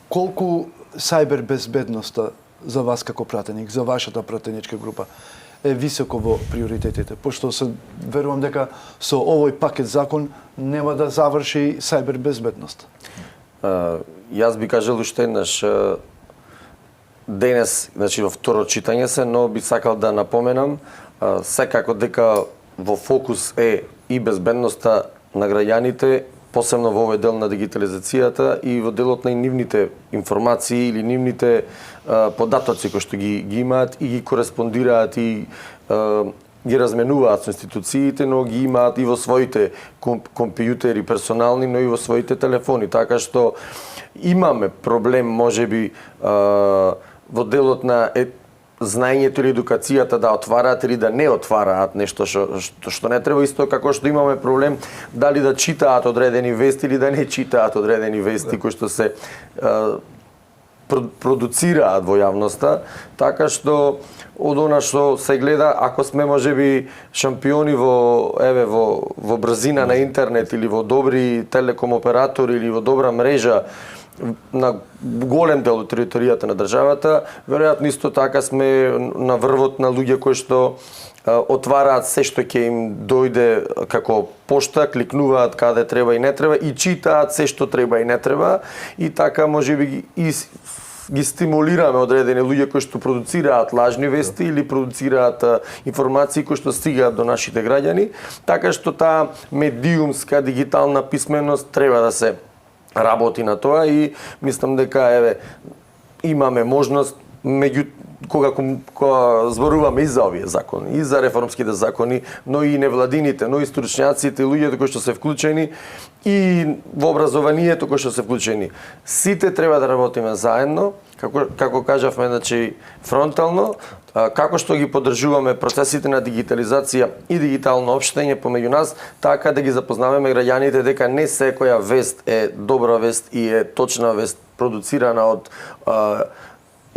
Speaker 1: колку сајбер безбедноста за вас како пратеник, за вашата пратеничка група е високо во приоритетите, пошто верувам дека со овој пакет закон нема да заврши сајбер безбедност.
Speaker 2: Јас би кажал уште еднаш денес, значи во второ читање се, но би сакал да напоменам секако дека во фокус е и безбедноста на граѓаните, посебно во овој дел на дигитализацијата и во делот на нивните информации или нивните податоци кои што ги имаат и ги кореспондираат и ги разменуваат со институциите, но ги имаат и во своите компјутери персонални, но и во своите телефони. Така што имаме проблем можеби во делот на знаењето или едукацијата да отвараат или да не отвараат нешто што не треба, исто како што имаме проблем дали да читаат одредени вести или да не читаат одредени вести кои што се продуцираат во јавноста, така што од она што се гледа, ако сме можеби шампиони во брзина на интернет или во добри телеком оператори или во добра мрежа на голем дел од територијата на државата, веројатно исто така сме на врвот на луѓе кои што отвараат се што ќе им дојде како пошта, кликнуваат каде треба и не треба и читаат се што треба и не треба и така можеби ги стимулираме одредени луѓе кои што продуцираат лажни вести или продуцираат информации кои што стигаат до нашите граѓани, така што таа медиумска дигитална писменост треба да се работи на тоа и мислам дека имаме можност кога зборуваме и за овие закони, и за реформските закони, но и невладините, но и стручњаците, луѓето кои што се вклучени и во образованието кои што се вклучени. Сите треба да работиме заедно, како кажавме, значи фронтално, како што ги поддржуваме процесите на дигитализација и дигитално општење помеѓу нас, така да ги запознаваме граѓаните дека не секоја вест е добра вест и е точна вест продуцирана од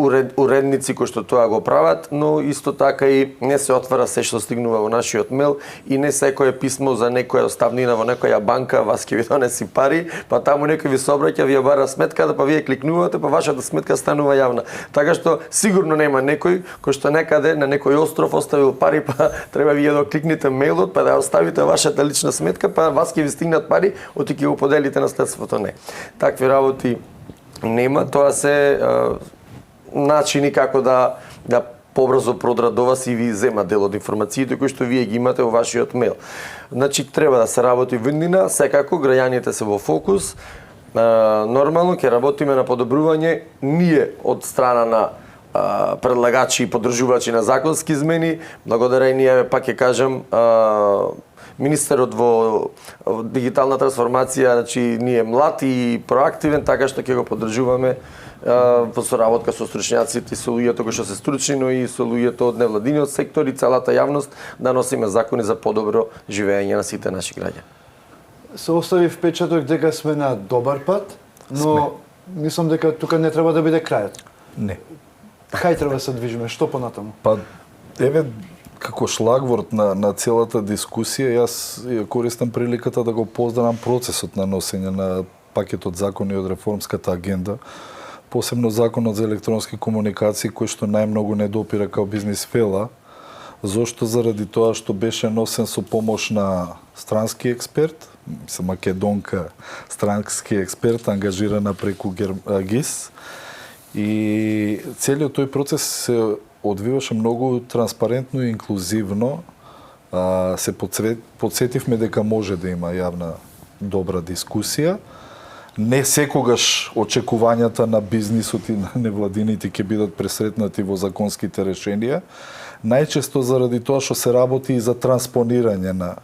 Speaker 2: уредници кои што тоа го прават, но исто така и не се отвара се што стигнува во нашиот мејл и не секое писмо за некоја оставнина во некоја банка вас ќе ви донеси пари, па таму некој ви се обраќа, ви ја бара сметката, па вие кликнувате, па вашата сметка станува јавна. Така што сигурно нема некој кој што некаде на некој остров оставил пари, па треба вие да кликнете мејлот, па да оставите вашата лична сметка, па вас ќе ви стигнат пари, оти ќе го поделите наследството. Не. Такви работи нема, тоа се начини како да побрзо продрат до вас и ви зема дел од информациите кои што вие ги имате во вашиот мејл. Значи треба да се работи виндина, секако граѓаните се во фокус. Нормално ќе работиме на подобрување ние од страна на предлагачи и поддржувачи на законски измени, благодарение пак ќе кажам министерот во дигитална трансформација, значи ние млад и проактивен, така што ќе го поддржуваме во соработка со стручњаците и со луѓето кои што се стручни, но и со луѓето од невладиниот сектор и целата јавност да носиме закони за подобро живење на сите наши граѓани.
Speaker 1: Се остави впечаток дека сме на добар пат, но мислам дека тука не треба да биде крајот.
Speaker 3: Не.
Speaker 1: Кај треба да се движиме, што понатаму?
Speaker 3: Па како шлагворд на целата дискусија, јас ја користам приликата да го поздравам процесот на носење на пакетот закони од реформската агенда, посебно законот за електронски комуникации кој што најмногу не допира као бизнис фела. Зошто? Заради тоа што беше носен со помош на странски експерт, македонка странски експерт ангажирана преку ГИС, и целиот тој процес се одвиваше многу транспарентно и инклузивно. Се подсетивме дека може да има јавна добра дискусија. Не секогаш очекувањата на бизнисот и на невладините ќе бидат пресретнати во законските решенија. Најчесто заради тоа што се работи и за транспонирање на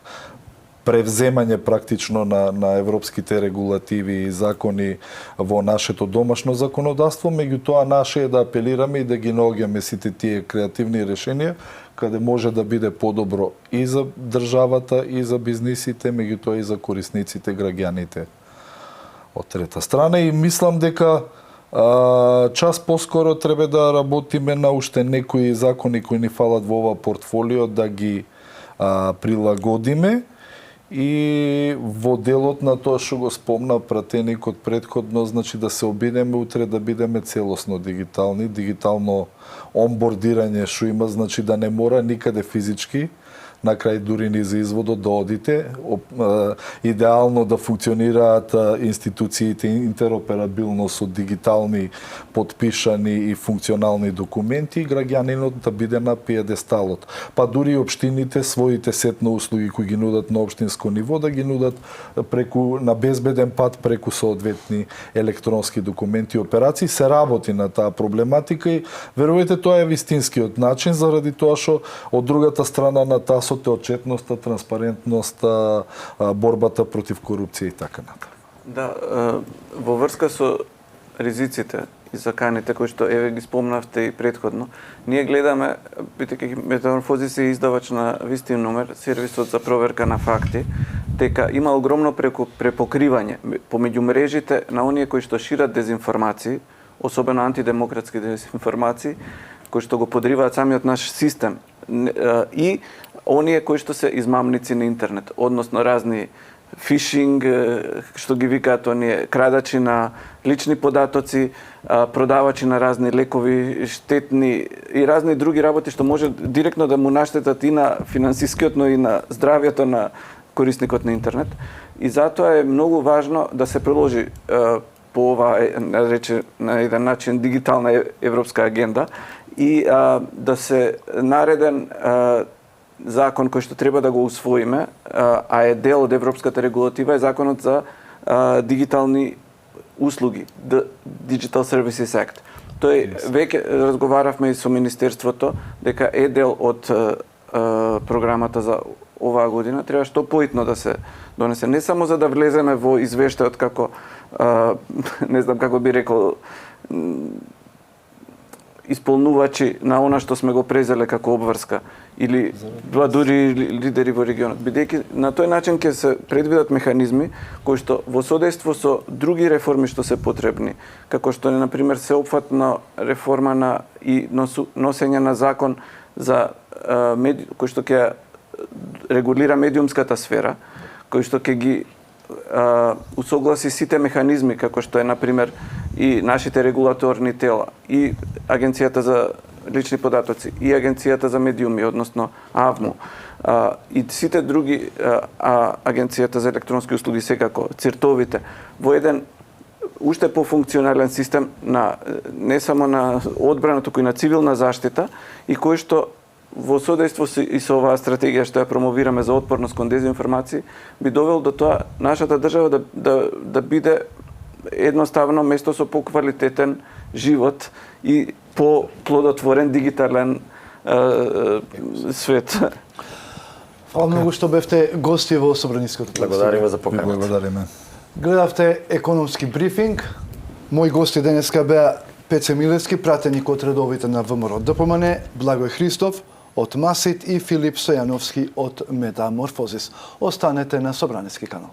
Speaker 3: превземање практично на европските регулативи и закони во нашето домашно законодавство, меѓутоа наше е да апелираме и да ги наоѓаме сите тие креативни решенија каде може да биде подобро и за државата, и за бизнисите, меѓутоа и за корисниците, граѓаните од трета страна. И мислам дека час поскоро треба да работиме на уште некои закони кои ни фалат во ова портфолио, да ги прилагодиме. И во делот на тоа што го спомна пратеникот предходно, значи да се обидеме утре да бидеме целосно дигитални, дигитално онбордирање што има, значи да не мора никаде физички, на крај дури ни за изводот да одите, идеално да функционираат институциите, интероперабилност од дигитални подпишани и функционални документи и граѓанинот да биде на пиедесталот. Па дури и општините своите сет на услуги кои ги нудат на општинско ниво да ги нудат преку на безбеден пат преку соодветни електронски документи и операции. Се работи на таа проблематика и верувајте тоа е вистинскиот начин заради тоа што од другата страна на тасот е отчетноста, транспарентноста, борбата против корупција и така натаму.
Speaker 4: Да, во врска со ризиците и заканите кои што еве ги спомнавте и претходно, ние гледаме, бидејќи Метаморфозис е издавач на Вистин номер, сервисот за проверка на факти, дека има огромно препокривање помеѓу мрежите на оние кои што шират дезинформации, особено антидемократски дезинформации, кои што го подриваат самиот наш систем, и оние кои што се измамници на интернет, односно разни фишинг, што ги викаат оние крадачи на лични податоци, продавачи на разни лекови, штетни и разни други работи што може директно да му наштетат и на финансискиот, но и на здравјето на корисникот на интернет. И затоа е многу важно да се приложи по ова, рече на еден начин, дигитална европска агенда и да се нареден закон кој што треба да го усвоиме, а е дел од европската регулатива, е законот за дигитални услуги, Digital Services Act. Тој веќе разговаравме и со Министерството дека е дел од програмата за оваа година, треба што поитно да се донесе, не само за да влеземе во извештајот како не знам како би рекол исполнувачи на она што сме го презеле како обврска или дури лидери во регионот, бидејќи на тој начин ќе се предвидат механизми кои што во содејство со други реформи што се потребни, како што е на пример сеопфатна реформа на и носење на закон за кој што ќе регулира медиумската сфера, кој што ќе ги усогласи сите механизми, како што е, например, и нашите регулаторни тела, и Агенцијата за лични податоци, и Агенцијата за медиуми, односно АВМУ, и сите други, Агенцијата за електронски услуги, секако, циртовите, во еден уште пофункционален систем на не само на одбрана, туку и на цивилна заштита, и кој што во содејство и со оваа стратегија што ја промовираме за отпорност кон дезинформации, би довел до тоа нашата држава да биде едноставно место со поквалитетен живот и по-плодотворен дигитален свет.
Speaker 1: Фала многу што бевте гости во Собраниското председство.
Speaker 2: Благодариме за поканата.
Speaker 3: Благодариме.
Speaker 1: Гледавте економски брифинг. Мои гости денеска беа Пеце Милевски, пратеник од редовите на ВМРО ДПМН, Благој Христов од Масит и Филип Стојановски од Метаморфозис. Останете на Собраниски канал.